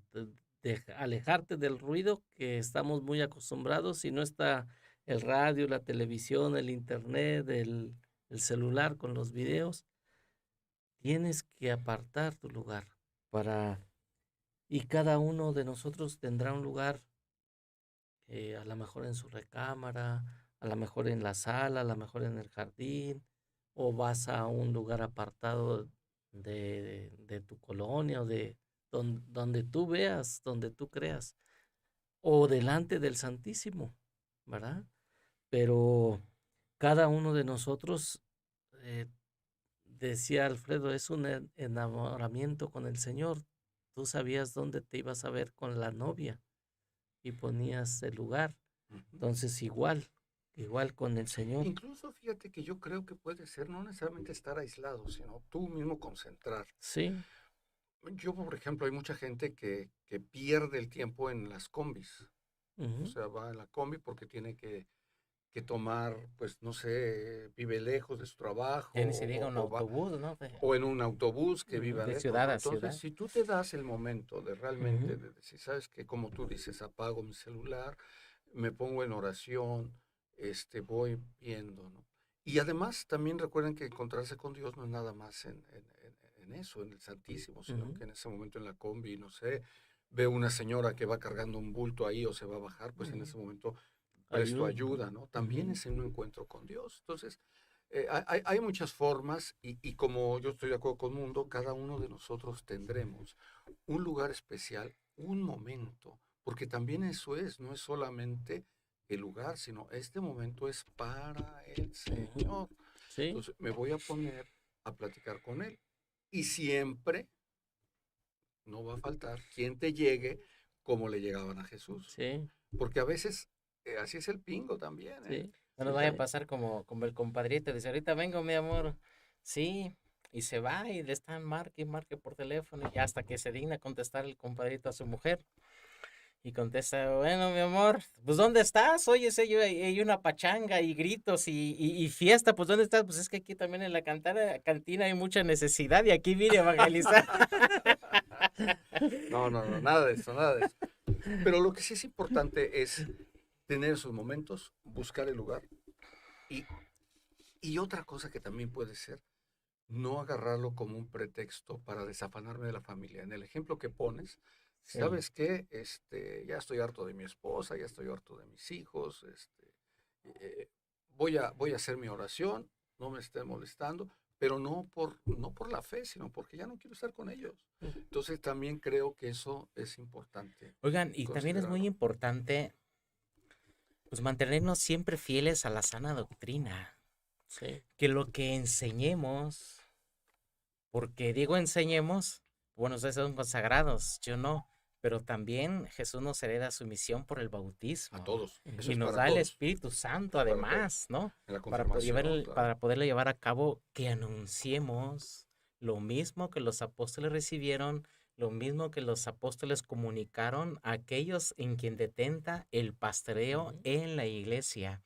alejarte del ruido que estamos muy acostumbrados. Si no está el radio, la televisión, el internet, el celular con los videos, tienes que apartar tu lugar para, y cada uno de nosotros tendrá un lugar, a lo mejor en su recámara, a lo mejor en la sala, a lo mejor en el jardín, o vas a un lugar apartado de tu colonia o de donde tú veas, donde tú creas, o delante del Santísimo, ¿verdad? Pero cada uno de nosotros, eh, decía Alfredo, es un enamoramiento con el Señor. Tú sabías dónde te ibas a ver con la novia y ponías el lugar. Ujú. Entonces igual con el Señor. Incluso fíjate que yo creo que puede ser no necesariamente estar aislado, sino tú mismo concentrar. Sí. Yo, por ejemplo, hay mucha gente que pierde el tiempo en las combis. O Ujú. sea, va en la combi porque tiene que tomar, pues no sé, vive lejos de su trabajo Ya ni se diga un o va autobús, ¿no? o en un autobús que Ujú. viva De lejos, ciudad ¿no? a Entonces, ciudad. si tú te das el momento de realmente, Ujú. de decir, sabes que como tú dices, apago mi celular, me pongo en oración, voy viendo, ¿no? Y además también recuerden que encontrarse con Dios no es nada más en eso, en el Santísimo, sino Ujú. que en ese momento en la combi, no sé, veo una señora que va cargando un bulto ahí o se va a bajar, pues en Ujú. ese momento presto Ayuda. ayuda, ¿no? También Ujú. es en un encuentro con Dios. Entonces, hay muchas formas y como yo estoy de acuerdo con Mundo, cada uno de nosotros tendremos un lugar especial, un momento, porque también eso es, no es solamente el lugar, sino este momento es para el Ujú. Señor. Sí, Entonces me voy a poner a platicar con Él y siempre no va a faltar quien te llegue como le llegaban a Jesús, sí, porque a veces así es el pingo también, ¿eh? sí, No Sí, nos o vaya sea, a pasar como el compadrito. Dice, ahorita vengo, mi amor. Sí. Y se va y le están marque y marque por teléfono. Y hasta que se digna contestar el compadrito a su mujer. Y contesta, bueno, mi amor, pues ¿dónde estás? Oye, hay una pachanga y gritos y fiesta, pues ¿dónde estás? Pues es que aquí también en la cantina hay mucha necesidad y aquí vine a evangelizar. no, no, no, nada de eso, nada de eso. Pero lo que sí es importante es tener esos momentos, buscar el lugar y, y otra cosa que también puede ser, no agarrarlo como un pretexto para desafanarme de la familia. En el ejemplo que pones, Sí. ¿Sabes qué? Ya estoy harto de mi esposa, ya estoy harto de mis hijos, eh, voy a hacer mi oración, no me estén molestando, pero no por la fe, sino porque ya no quiero estar con ellos. Entonces también creo que eso es importante Oigan, y también es muy considerarlo. importante, pues, mantenernos siempre fieles a la sana doctrina, Sí. que lo que enseñemos, porque digo enseñemos, bueno, ustedes son consagrados, yo no, pero también Jesús nos hereda su misión por el A bautismo todos, eso y es nos para da el todos, Espíritu Santo para todos. además, ¿no? En la Para poder confirmación, claro. para poderlo llevar a cabo, que anunciemos lo mismo que los apóstoles recibieron, lo mismo que los apóstoles comunicaron a aquellos en quien detenta el pastoreo Ujú, en la iglesia,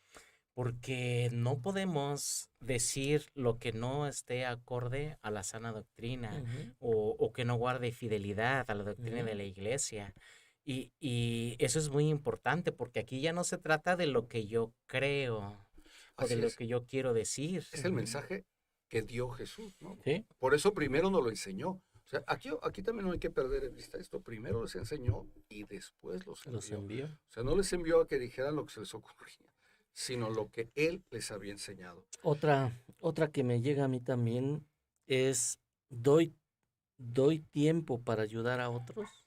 porque no podemos decir lo que no esté acorde a la sana doctrina ujú, o que no guarde fidelidad a la doctrina de ujú. la iglesia. Y eso es muy importante porque aquí ya no se trata de lo que yo creo o de Así lo es. que yo quiero decir. Es el Ujú. mensaje que dio Jesús, ¿no? Sí, Por eso primero nos lo enseñó. O sea, aquí también no hay que perder de vista esto. Primero les enseñó y después los los envió. envió. O sea, no les envió a que dijeran lo que se les ocurría, sino lo que Él les había enseñado. Otra que me llega a mí también es, doy, doy tiempo para ayudar a otros,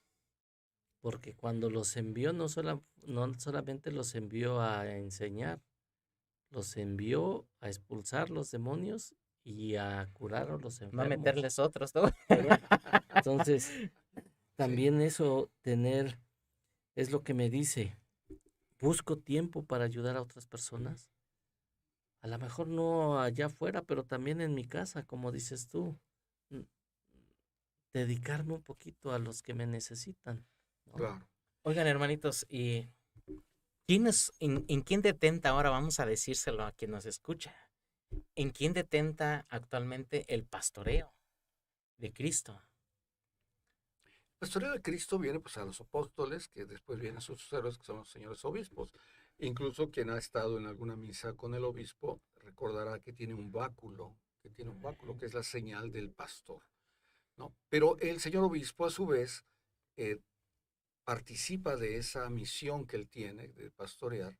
porque cuando los envió no solamente los envió a enseñar, los envió a expulsar los demonios y a curar a los No enfermos, meterles otros, ¿no? ¿verdad? Entonces, Sí, también eso es lo que me dice, busco tiempo para ayudar a otras personas. A lo mejor no allá afuera, pero también en mi casa, como dices tú, n- dedicarme un poquito a los que me necesitan, ¿no? claro. Oigan, hermanitos, ¿y en quién detenta ahora? Vamos a decírselo a quien nos escucha. ¿En quién detenta actualmente el pastoreo de Cristo? La historia de Cristo viene pues a los apóstoles, que después vienen sus sucesores, que son los señores obispos. Incluso quien ha estado en alguna misa con el obispo recordará que tiene un báculo, que es la señal del pastor, ¿no? Pero el señor obispo, a su vez, eh, participa de esa misión que él tiene de pastorear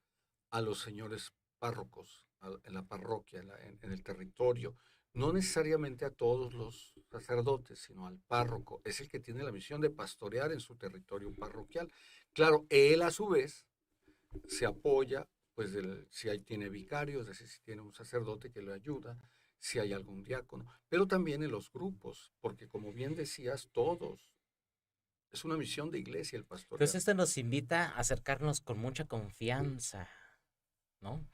a los señores párrocos en la parroquia, en el territorio. No necesariamente a todos los sacerdotes, sino al párroco. Es el que tiene la misión de pastorear en su territorio parroquial. Claro, él a su vez se apoya, pues si hay, tiene vicario, es decir, si tiene un sacerdote que le ayuda, si hay algún diácono, pero también en los grupos, porque como bien decías, todos, es una misión de iglesia el Entonces pastorear. esto nos invita a acercarnos con mucha confianza, ¿no?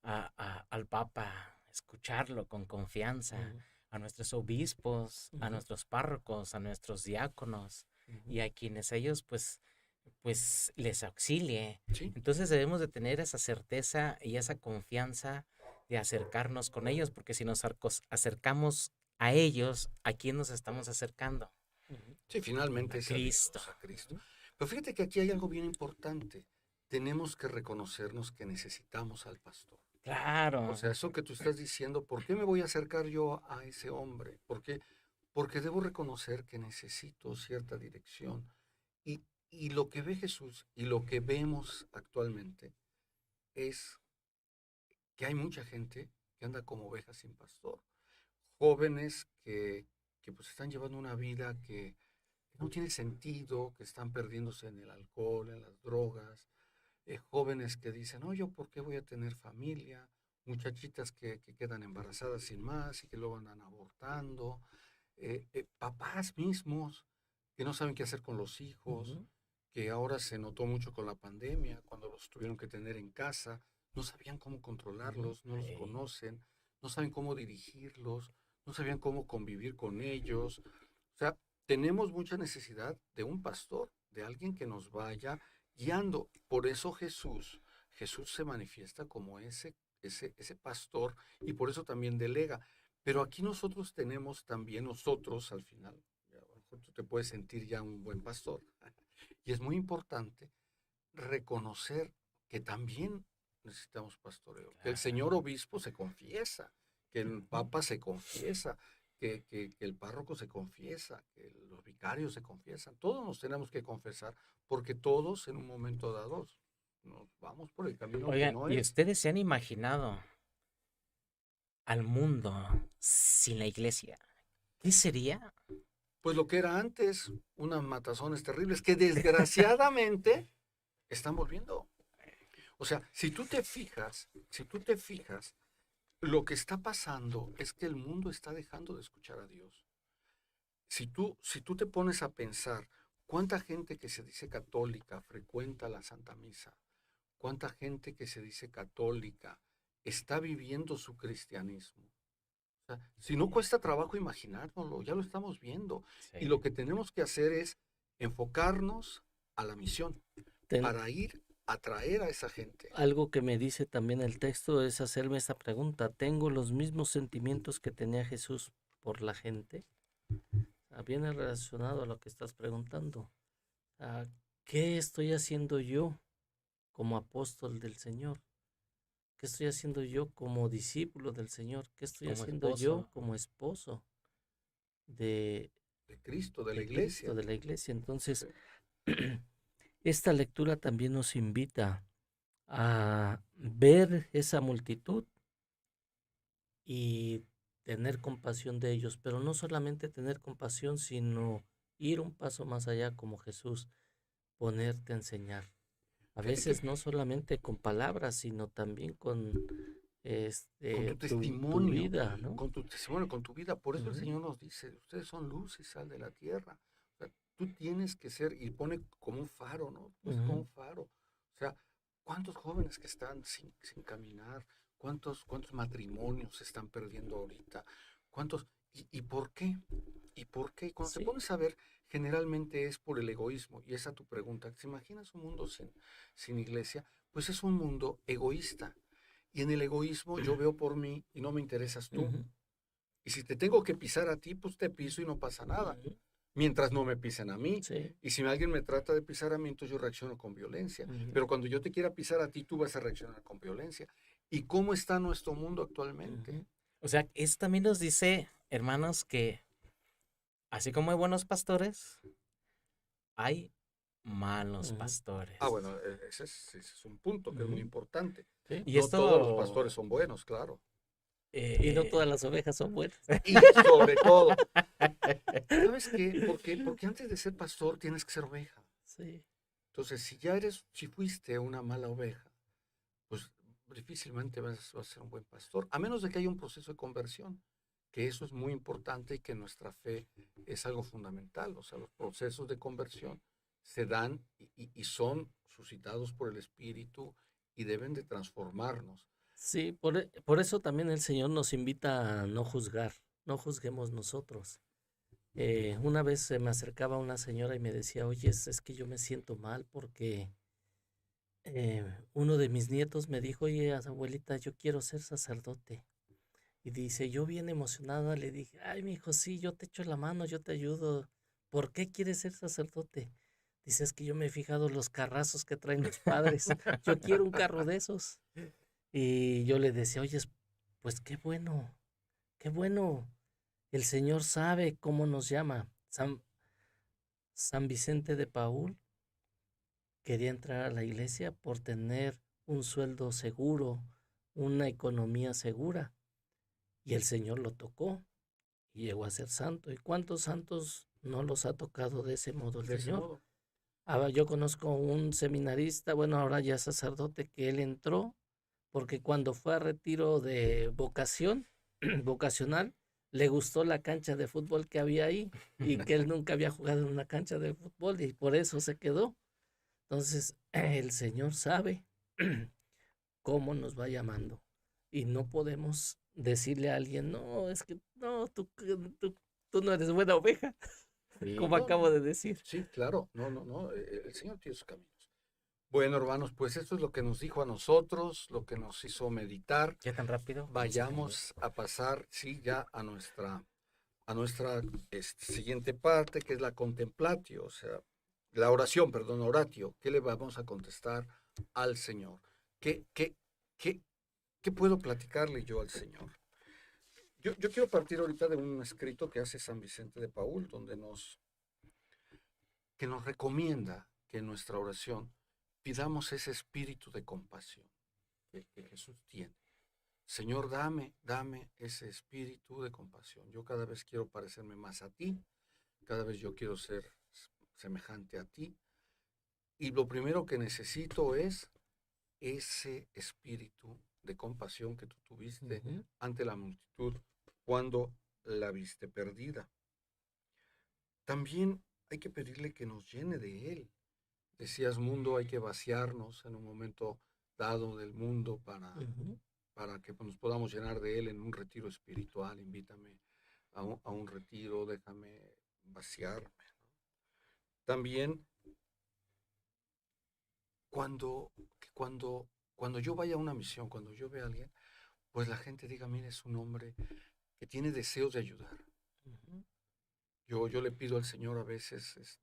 Al Papa, escucharlo con confianza, Ujú, a nuestros obispos, a ujú, nuestros párrocos, a nuestros diáconos ujú, y a quienes ellos pues les auxilie. Sí, Entonces debemos de tener esa certeza y esa confianza de acercarnos con ellos, porque si nos acercamos a ellos, ¿a quién nos estamos acercando? ujú, sí, finalmente A es a Cristo. Dios, a Cristo. ujú. Pero fíjate que aquí hay algo bien importante. Tenemos que reconocernos que necesitamos al pastor. O Claro. sea, eso que tú estás diciendo, ¿por qué me voy a acercar yo a ese hombre? Porque debo reconocer que necesito cierta dirección. Y lo que ve Jesús y lo que vemos actualmente es que hay mucha gente que anda como ovejas sin pastor. Jóvenes que pues están llevando una vida que no tiene sentido, que están perdiéndose en el alcohol, en las drogas, jóvenes que dicen, no, yo por qué voy a tener familia, muchachitas que quedan embarazadas sin más y que luego andan abortando, papás mismos que no saben qué hacer con los hijos, Ujú, que ahora se notó mucho con la pandemia, cuando los tuvieron que tener en casa, no sabían cómo ujú. controlarlos, no los Ey. conocen, no saben cómo dirigirlos, no sabían cómo convivir con ellos. O sea, tenemos mucha necesidad de un pastor, de alguien que nos vaya guiando. Por eso Jesús se manifiesta como ese pastor y por eso también delega. Pero aquí nosotros tenemos también, nosotros al final, a lo mejor tú te puedes sentir ya un buen pastor. Y es muy importante reconocer que también necesitamos pastoreo, que el Claro. señor obispo se confiesa, que el Ujú. papa se confiesa, que el párroco se confiesa, que los vicarios se confiesan. Todos nos tenemos que confesar, porque todos en un momento dado nos vamos por el camino que Oigan, no ¿y es. ustedes se han imaginado al mundo sin la iglesia? ¿Qué sería? Pues lo que era antes, unas matazones terribles que desgraciadamente están volviendo. O sea, si tú te fijas, lo que está pasando es que el mundo está dejando de escuchar a Dios. Si tú te pones a pensar cuánta gente que se dice católica frecuenta la Santa Misa, cuánta gente que se dice católica está viviendo su cristianismo. O sea, si no cuesta trabajo imaginárnoslo, ya lo estamos viendo. Y lo que tenemos que hacer es enfocarnos a la misión Ten- para ir a traer a esa gente. Algo que me dice también el texto es hacerme esta pregunta. ¿Tengo los mismos sentimientos que tenía Jesús por la gente? Viene relacionado a lo que estás preguntando. Ah, ¿Qué estoy haciendo yo como apóstol del Señor? ¿Qué estoy haciendo yo como discípulo del Señor? ¿Qué estoy Como haciendo yo esposo. como esposo de, De Cristo, de la de iglesia. Cristo, de la iglesia? Entonces, Sí. esta lectura también nos invita a ver esa multitud y tener compasión de ellos, pero no solamente tener compasión, sino ir un paso más allá como Jesús, ponerte a enseñar. A Fíjate veces que no solamente con palabras, sino también con con tu tu testimonio, vida, ¿no? con tu testimonio, con tu vida. Por eso el Ujú. Señor nos dice, ustedes son luz y sal de la tierra. O sea, tú tienes que ser, y pone como un faro, ¿no? Pues como Ujú. un faro. O sea, ¿cuántos jóvenes que están sin caminar? ¿Cuántos matrimonios se están perdiendo ahorita? ¿Cuántos? ¿Y por qué? ¿Y por qué? Y cuando te Sí. pones a ver, generalmente es por el egoísmo. Y esa tu pregunta. ¿Te imaginas un mundo sin iglesia? Pues es un mundo egoísta. Y en el egoísmo yo veo por mí y no me interesas tú. Ujú. Y si te tengo que pisar a ti, pues te piso y no pasa nada. Ujú. Mientras no me pisen a mí. Sí. Y si alguien me trata de pisar a mí, entonces yo reacciono con violencia. Ujú. Pero cuando yo te quiera pisar a ti, tú vas a reaccionar con violencia. ¿Y cómo está nuestro mundo actualmente? Ujú. O sea, esto también nos dice, hermanos, que así como hay buenos pastores, hay malos Ujú. Ah, pastores. bueno, ese es un punto que es muy Ujú. importante. Sí. Y No todos los pastores esto, son buenos, claro. Y no eh, todas las ovejas son buenas. Y sobre todo, ¿sabes qué? Porque antes de ser pastor tienes que ser oveja. Sí. Entonces, si fuiste una mala oveja, pues difícilmente vas a ser un buen pastor, a menos de que haya un proceso de conversión, que eso es muy importante y que nuestra fe es algo fundamental. O sea, los procesos de conversión se dan y son suscitados por el Espíritu y deben de transformarnos. Sí, por eso también el Señor nos invita a no juzgar, no juzguemos nosotros. Una vez se me acercaba una señora y me decía, oye, es que yo me siento mal porque uno de mis nietos me dijo, oye, abuelita, yo quiero ser sacerdote. Y dice, yo bien emocionada le dije, ay, mi hijo, sí, yo te echo la mano, yo te ayudo. ¿Por qué quieres ser sacerdote? Dice, es que yo me he fijado los carrazos que traen los padres. Yo quiero un carro de esos. Y yo le decía, oye, pues qué bueno, qué bueno. El Señor sabe cómo nos llama. San Vicente de Paúl quería entrar a la iglesia por tener un sueldo seguro, una economía segura. Y el Señor lo tocó y llegó a ser santo. ¿Y cuántos santos no los ha tocado de ese modo el De ese Señor? modo. Yo conozco un seminarista, bueno, ahora ya sacerdote, que él entró porque cuando fue a retiro de vocación, vocacional, le gustó la cancha de fútbol que había ahí y que él nunca había jugado en una cancha de fútbol y por eso se quedó. Entonces, el Señor sabe cómo nos va llamando y no podemos decirle a alguien, no, es que no, tú no eres buena oveja, sí. como No, no, acabo de decir. sí, claro, no, no, no, el Señor tiene sus caminos. Bueno, hermanos, pues esto es lo que nos dijo a nosotros, lo que nos hizo meditar. ¿Ya tan rápido? Vayamos a pasar, sí, ya a nuestra siguiente parte, que es la contemplatio, o sea, la oración, perdón, oratio. ¿Qué le vamos a contestar al Señor? ¿Qué puedo platicarle yo al Señor? Yo quiero partir ahorita de un escrito que hace San Vicente de Paúl, donde que nos recomienda que en nuestra oración pidamos ese espíritu de compasión que Jesús tiene. Señor, dame ese espíritu de compasión. Yo cada vez quiero parecerme más a ti, cada vez yo quiero ser semejante a ti. Y lo primero que necesito es ese espíritu de compasión que tú tuviste Ujú. ante la multitud cuando la viste perdida. También hay que pedirle que nos llene de Él. Decías, mundo, hay que vaciarnos en un momento dado del mundo Ujú. para que nos podamos llenar de Él en un retiro espiritual. Invítame a un retiro, déjame vaciarme. También cuando, cuando yo vaya a una misión, cuando yo vea a alguien, pues la gente diga, mire, es un hombre que tiene deseos de ayudar. Ujú. Yo le pido al Señor a veces,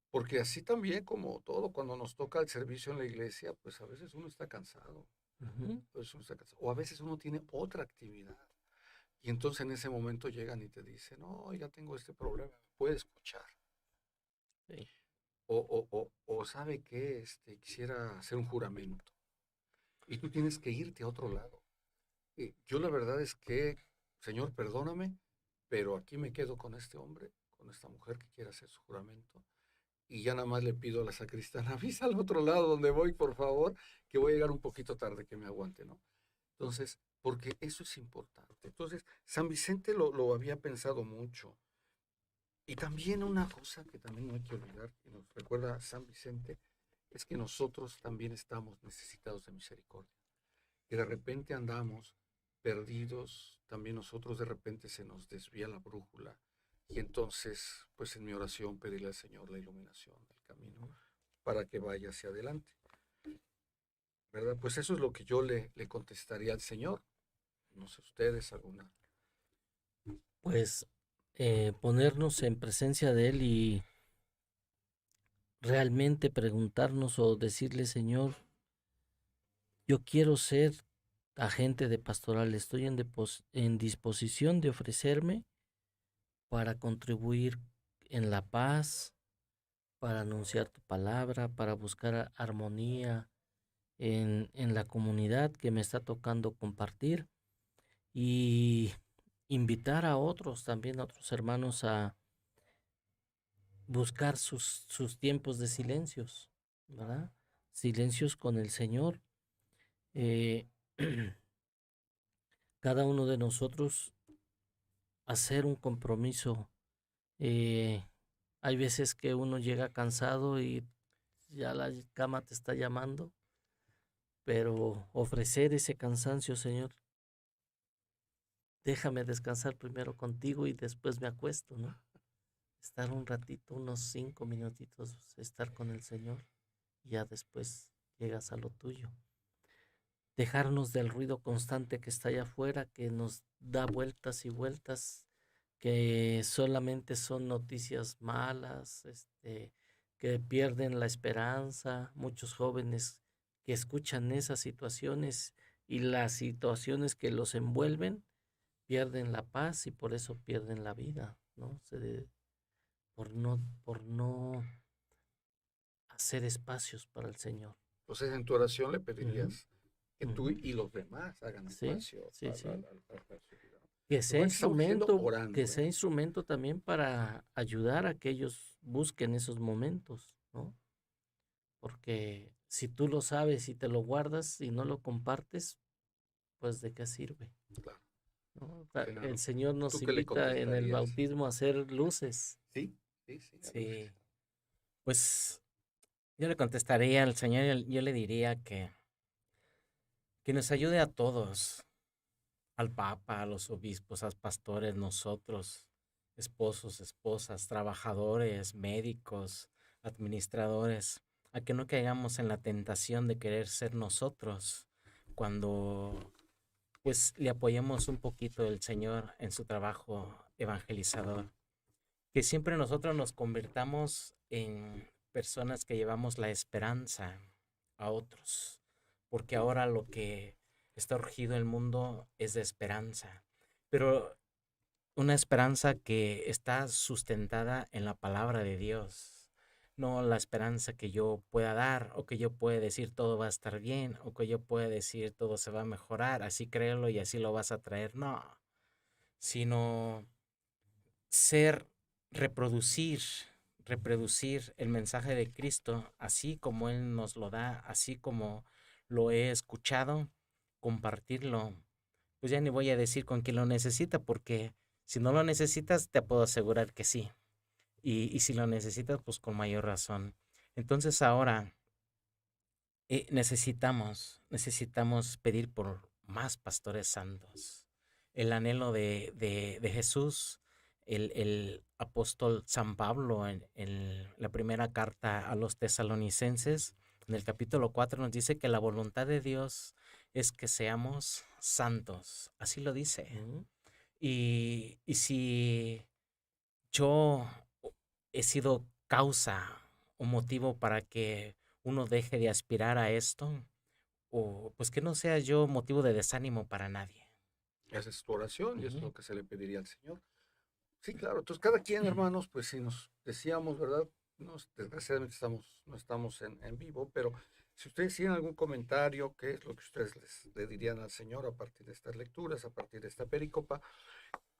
porque así también como todo, cuando nos toca el servicio en la iglesia, pues a veces uno está cansado, Ujú. o a veces uno tiene otra actividad. Y entonces en ese momento llegan y te dicen, no, ya tengo este problema, puede escuchar. Sí. O sabe que quisiera hacer un juramento. Y tú tienes que irte a otro lado. Yo la verdad es que, Señor, perdóname, pero aquí me quedo con este hombre, con esta mujer que quiere hacer su juramento. Y ya nada más le pido a la sacristana, avisa al otro lado donde voy, por favor, que voy a llegar un poquito tarde, que me aguante, ¿no? Entonces, porque eso es importante. Entonces, San Vicente lo había pensado mucho. Y también una cosa que también no hay que olvidar, que nos recuerda San Vicente, es que nosotros también estamos necesitados de misericordia. Que de repente andamos perdidos, también nosotros de repente se nos desvía la brújula. Y entonces, pues en mi oración pedirle al Señor la iluminación del camino para que vaya hacia adelante, ¿verdad? Pues eso es lo que yo le contestaría al Señor. No sé ustedes alguna. Pues ponernos en presencia de Él y realmente preguntarnos o decirle, Señor, yo quiero ser agente de pastoral, estoy en disposición de ofrecerme para contribuir en la paz, para anunciar tu palabra, para buscar armonía en la comunidad que me está tocando compartir y invitar a otros también, a otros hermanos a buscar sus tiempos de silencios, ¿verdad? Silencios con el Señor. Eh, cada uno de nosotros hacer un compromiso. eh, Hay veces que uno llega cansado y ya la cama te está llamando, pero ofrecer ese cansancio, Señor, déjame descansar primero contigo y después me acuesto, ¿no? Estar un ratito, unos 5 minutitos, estar con el Señor y ya después llegas a lo tuyo. Dejarnos del ruido constante que está allá afuera, que nos da vueltas y vueltas, que solamente son noticias malas, que pierden la esperanza, muchos jóvenes que escuchan esas situaciones y las situaciones que los envuelven, pierden la paz y por eso pierden la vida, ¿no? Por no hacer espacios para el Señor. Entonces en tu oración le Ujú. pedirías que tú Ujú. y los demás hagan Sí, espacio sí, sí. para su vida. Que sea Recuerden que estamos diciendo instrumento, que orando, sea ¿eh? instrumento también para ayudar a que ellos busquen esos momentos, ¿no? Porque si tú lo sabes y te lo guardas y no lo compartes, pues ¿de qué sirve? Claro, ¿No? El claro. Señor nos ¿Tú qué le invita en el contestarías? bautismo a hacer luces. Sí, sí, sí, a luces. Sí, pues yo le contestaría al Señor, yo le diría que nos ayude a todos, al Papa, a los obispos, a los pastores, nosotros, esposos, esposas, trabajadores, médicos, administradores, a que no caigamos en la tentación de querer ser nosotros cuando pues le apoyemos un poquito el Señor en su trabajo evangelizador. Que siempre nosotros nos convirtamos en personas que llevamos la esperanza a otros, porque ahora lo que está urgido el mundo es de esperanza, pero una esperanza que está sustentada en la palabra de Dios, no la esperanza que yo pueda dar o que yo pueda decir todo va a estar bien o que yo pueda decir todo se va a mejorar, así créelo y así lo vas a traer, no, sino ser, reproducir, reproducir el mensaje de Cristo así como Él nos lo da, así como lo he escuchado, compartirlo. Pues ya ni voy a decir con quién lo necesita, porque si no lo necesitas, te puedo asegurar que sí. Y si lo necesitas, pues con mayor razón. Entonces ahora necesitamos pedir por más pastores santos. El anhelo de Jesús, el apóstol San Pablo en la primera carta a los tesalonicenses, en el capítulo 4 nos dice que la voluntad de Dios es que seamos santos. Así lo dice. Ujú. Y si yo he sido causa o motivo para que uno deje de aspirar a esto, o pues que no sea yo motivo de desánimo para nadie. Esa es tu oración y es Ujú. lo que se le pediría al Señor. Sí, claro. Entonces, cada quien, hermanos, pues si nos decíamos, ¿verdad? Desgraciadamente no estamos en vivo, pero si ustedes tienen algún comentario, qué es lo que ustedes le dirían al Señor a partir de estas lecturas, a partir de esta pericopa,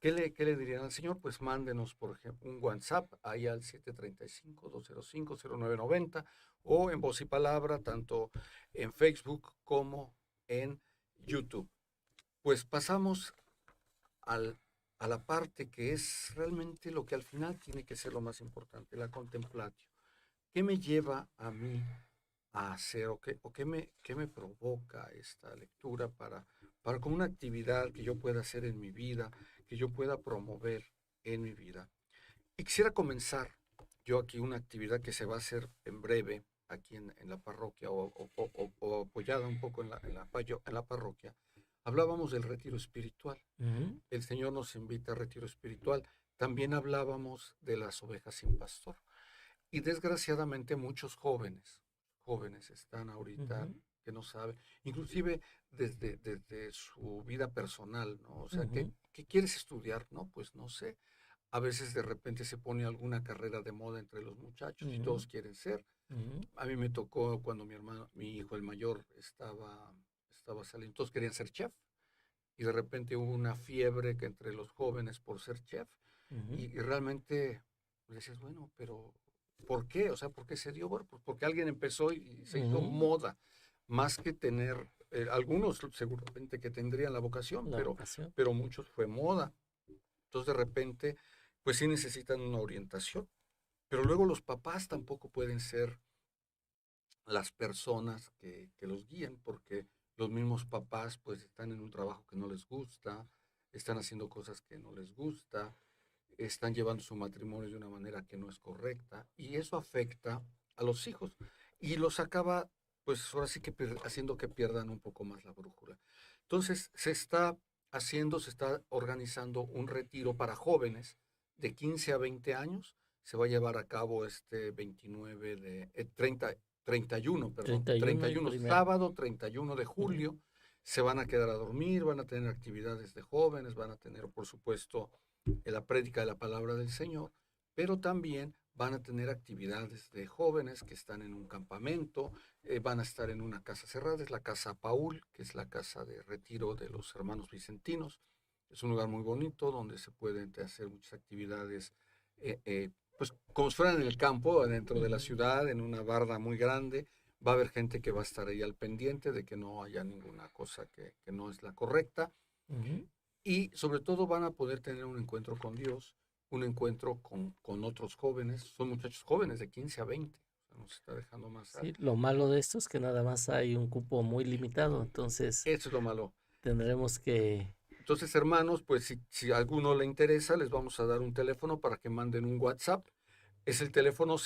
qué le dirían al Señor? Pues mándenos, por ejemplo, un WhatsApp ahí al 735-205-0990 o en Voz y Palabra, tanto en Facebook como en YouTube. Pues pasamos al, a la parte que es realmente lo que al final tiene que ser lo más importante, la contemplatio. ¿Qué me lleva a mí a hacer o qué me provoca esta lectura para como una actividad que yo pueda hacer en mi vida, que yo pueda promover en mi vida? Y quisiera comenzar yo aquí una actividad que se va a hacer en breve aquí en la parroquia o apoyada un poco en la parroquia. Hablábamos del retiro espiritual. Ujú. El Señor nos invita a retiro espiritual. También hablábamos de las ovejas sin pastor. Y desgraciadamente muchos jóvenes están ahorita Ujú. que no saben, inclusive desde su vida personal, ¿no? O sea, Ujú. ¿qué quieres estudiar? No, pues no sé. A veces de repente se pone alguna carrera de moda entre los muchachos y Ujú. todos quieren ser. Ujú. A mí me tocó cuando mi hijo el mayor estaba saliendo, todos querían ser chef y de repente hubo una fiebre que entre los jóvenes por ser chef Ujú. y realmente le decías, bueno, pero ¿por qué? O sea, ¿por qué se dio? Bueno, pues porque alguien empezó y se hizo Ujú. moda, más que tener, algunos seguramente que tendrían la vocación, La vocación. pero muchos fue moda. Entonces de repente, pues sí necesitan una orientación. Pero luego los papás tampoco pueden ser las personas que los guíen, porque los mismos papás pues están en un trabajo que no les gusta, están haciendo cosas que no les gusta, están llevando su matrimonio de una manera que no es correcta, y eso afecta a los hijos y los acaba, pues ahora sí que haciendo que pierdan un poco más la brújula. Entonces se está organizando un retiro para jóvenes de 15 a 20 años. Se va a llevar a cabo este 29 de 31, perdón, 31 y 31, primero. sábado 31 de Ujú. julio. Se van a quedar a dormir, van a tener actividades de jóvenes, van a tener, por supuesto, la prédica de la palabra del Señor, pero también van a tener actividades de jóvenes que están en un campamento, van a estar en una casa cerrada, es la Casa Paul, que es la casa de retiro de los hermanos vicentinos. Es un lugar muy bonito donde se pueden hacer muchas actividades, pues como si fueran en el campo, dentro de la Ujú. ciudad, en una barda muy grande. Va a haber gente que va a estar ahí al pendiente de que no haya ninguna cosa que no es la correcta. Ujú. Y sobre todo van a poder tener un encuentro con Dios, un encuentro con otros jóvenes. Son muchachos jóvenes de 15 a 20. O sea, nos está dejando más. Sí, lo malo de esto es que nada más hay un cupo muy limitado, entonces Eso es lo malo. tendremos que... Entonces, hermanos, pues si a alguno le interesa, les vamos a dar un teléfono para que manden un WhatsApp. Es el teléfono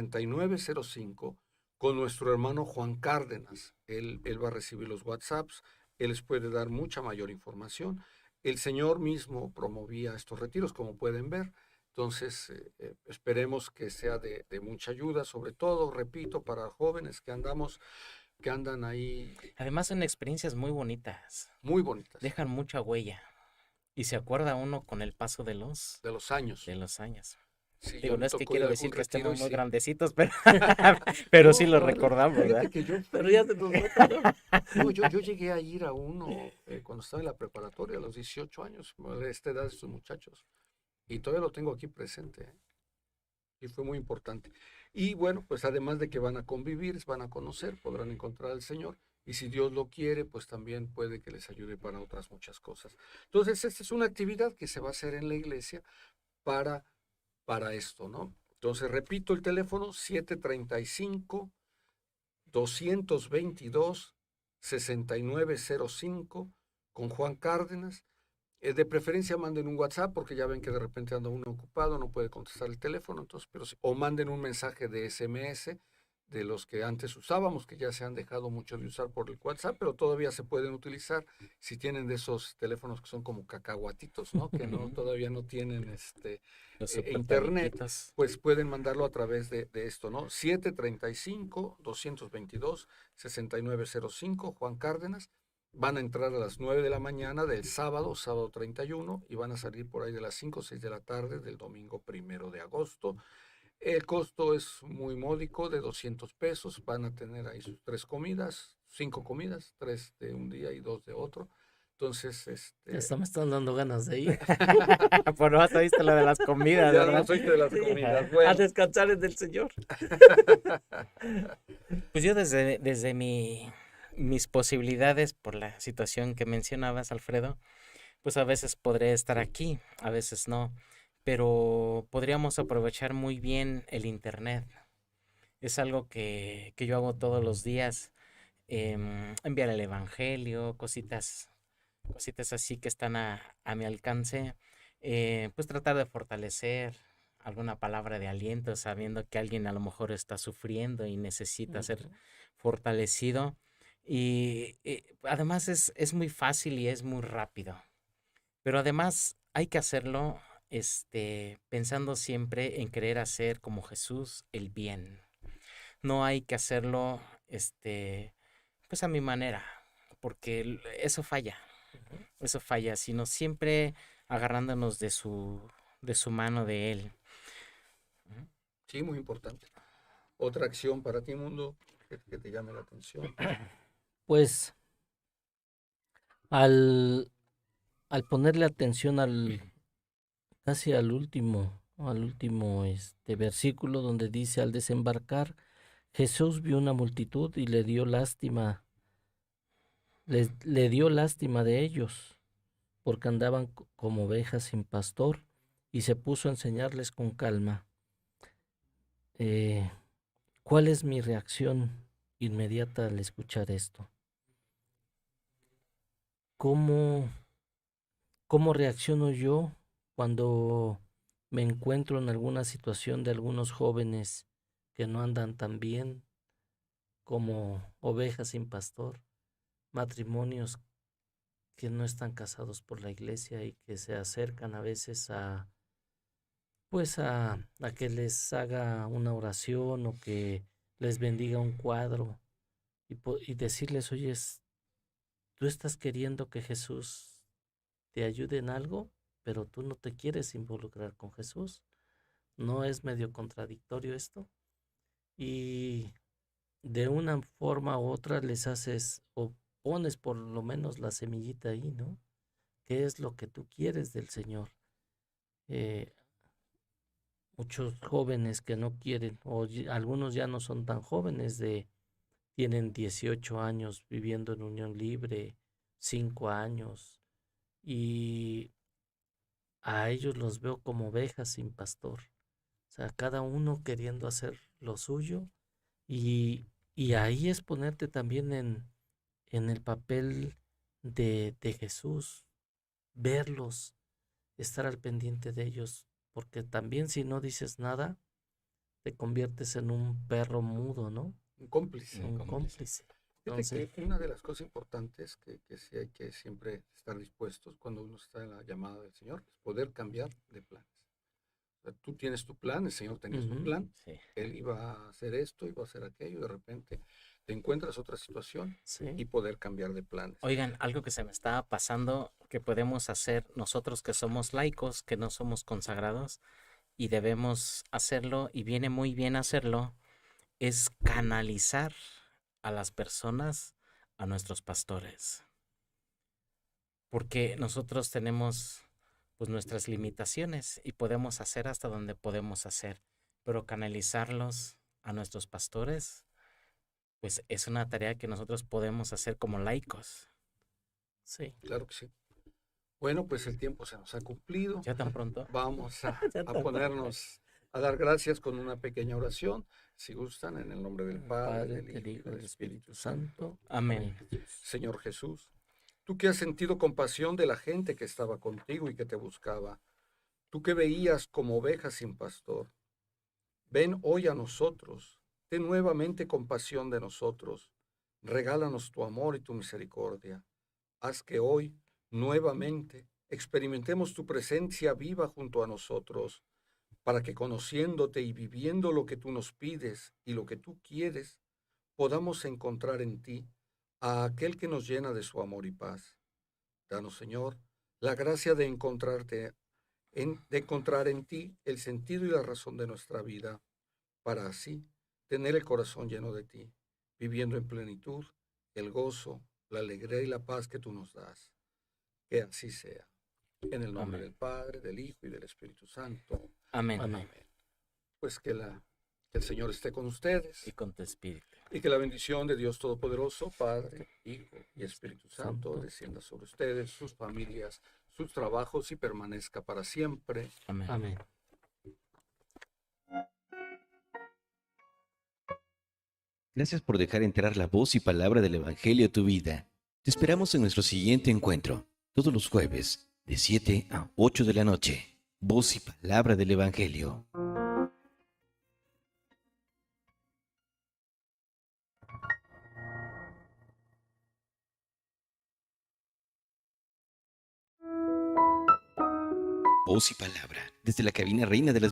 735-222-6905 con nuestro hermano Juan Cárdenas. Él va a recibir los WhatsApps, él les puede dar mucha mayor información. El Señor mismo promovía estos retiros, como pueden ver. Entonces, esperemos que sea de mucha ayuda, sobre todo, repito, para jóvenes que andamos que andan ahí Además son experiencias muy bonitas, muy bonitas, dejan mucha huella y se acuerda uno con el paso de los años. de los años. Sí, Digo, yo no me es que tocó ir quiero a algún decir que retiro estemos y muy sí. grandecitos, pero, pero sí lo No, recordamos, fíjate ¿verdad? que yo Pero fui, ya se nos nota, ¿no? no, yo llegué a ir a uno cuando estaba en la preparatoria, a los 18 años, a esta edad de estos muchachos, y todavía lo tengo aquí presente, ¿eh? Y fue muy importante. Y bueno, pues además de que van a convivir, van a conocer, podrán encontrar al Señor, y si Dios lo quiere, pues también puede que les ayude para otras muchas cosas. Entonces, esta es una actividad que se va a hacer en la iglesia para, para esto, ¿no? Entonces, repito el teléfono, 735-222-6905 con Juan Cárdenas. De preferencia manden un WhatsApp porque ya ven que de repente anda uno ocupado, no puede contestar el teléfono, entonces, pero o manden un mensaje de SMS de los que antes usábamos, que ya se han dejado mucho de usar por el WhatsApp, pero todavía se pueden utilizar si tienen de esos teléfonos que son como cacahuatitos, ¿no? Que no todavía no tienen Los super internet, tabiquitos. pues pueden mandarlo a través de esto, ¿no? 735-222-6905, Juan Cárdenas. Van a entrar a las 9 de la mañana del sábado 31, y van a salir por ahí de las 5 o 6 de la tarde del domingo 1 de agosto. El costo es muy módico, de 200 pesos. Van a tener ahí sus 3 comidas, 5 comidas, 3 de un día y 2 de otro. Entonces, Hasta me están dando ganas de ir. Por no has visto lo de las comidas, ya ¿verdad? no soy de las Sí, comidas. a Bueno, descansar en el Señor. Pues yo desde mis posibilidades, por la situación que mencionabas, Alfredo, pues a veces podré estar aquí, a veces no, pero podríamos aprovechar muy bien el internet. Es algo que yo hago todos los días, enviar el evangelio, cositas así que están a mi alcance, pues tratar de fortalecer alguna palabra de aliento, sabiendo que alguien a lo mejor está sufriendo y necesita ser Ujú. fortalecido. Y además es muy fácil y es muy rápido. Pero además hay que hacerlo pensando siempre en querer hacer como Jesús el bien. No hay que hacerlo pues a mi manera, porque eso falla, sino siempre agarrándonos de su mano de él. Ujú. sí, muy importante. Otra acción para ti, mundo, que te llame la atención. Pues al, al ponerle atención casi al último versículo donde dice: al desembarcar, Jesús vio una multitud y le dio lástima, le dio lástima de ellos, porque andaban como ovejas sin pastor, y se puso a enseñarles con calma. Eh, ¿Cuál es mi reacción inmediata al escuchar esto? ¿Cómo, cómo reacciono yo cuando me encuentro en alguna situación de algunos jóvenes que no andan tan bien, como ovejas sin pastor, matrimonios que no están casados por la iglesia y que se acercan a veces a que les haga una oración o que les bendiga un cuadro y decirles: oye, tú estás queriendo que Jesús te ayude en algo, pero tú no te quieres involucrar con Jesús? ¿No es medio contradictorio esto? Y de una forma u otra les haces o pones por lo menos la semillita ahí, ¿no? ¿Qué es lo que tú quieres del Señor? Eh, Muchos jóvenes que no quieren, algunos ya no son tan jóvenes, tienen 18 años viviendo en unión libre, 5 años, y a ellos los veo como ovejas sin pastor. O sea, cada uno queriendo hacer lo suyo, y, y ahí es ponerte también en el papel de Jesús, verlos, estar al pendiente de ellos, porque también si no dices nada, te conviertes en un perro mudo, ¿no? Un cómplice. Un Un cómplice. cómplice. Fíjate Entonces, que una de las cosas importantes que sí hay que siempre estar dispuestos cuando uno está en la llamada del Señor es poder cambiar de planes. O sea, tú tienes tu plan, el Señor tenía su ujú, plan, Sí. Él iba a hacer esto, iba a hacer aquello, de repente te encuentras otra situación y Sí. poder cambiar de planes. Oigan, algo que se me estaba pasando que podemos hacer nosotros que somos laicos, que no somos consagrados y debemos hacerlo y viene muy bien hacerlo, es canalizar a las personas, a nuestros pastores. Porque nosotros tenemos pues nuestras limitaciones y podemos hacer hasta donde podemos hacer, pero canalizarlos a nuestros pastores, pues es una tarea que nosotros podemos hacer como laicos. Sí. Claro que sí. Bueno, pues el tiempo se nos ha cumplido. Ya tan pronto. Vamos Ya a tan ponernos a dar gracias con una pequeña oración, si gustan, en el nombre del Del Padre, Padre, del del Hijo Hijo y y del del Espíritu Espíritu Santo. Santo. Amén. Señor Jesús, tú que has sentido compasión de la gente que estaba contigo y que te buscaba, tú que veías como ovejas sin pastor, ven hoy a nosotros, ten nuevamente compasión de nosotros, regálanos tu amor y tu misericordia. Haz que hoy, nuevamente, experimentemos tu presencia viva junto a nosotros, para que conociéndote y viviendo lo que tú nos pides y lo que tú quieres, podamos encontrar en ti a aquel que nos llena de su amor y paz. Danos, Señor, la gracia de de encontrar en ti el sentido y la razón de nuestra vida, para así tener el corazón lleno de ti, viviendo en plenitud el gozo, la alegría y la paz que tú nos das. Que así sea. En el nombre Amén. del Padre, del Hijo y del Espíritu Santo. Amén. Amén. Pues que el Señor esté con ustedes Y con tu espíritu. y que la bendición de Dios Todopoderoso, Padre, Hijo y Espíritu Santo Santo. descienda sobre ustedes, sus familias, sus trabajos y permanezca para siempre. Amén. Amén. Gracias por dejar entrar la voz y palabra del Evangelio a tu vida. Te esperamos en nuestro siguiente encuentro, todos los jueves, de 7 a 8 de la noche. Voz y palabra del Evangelio. Voz y palabra, desde la cabina reina de las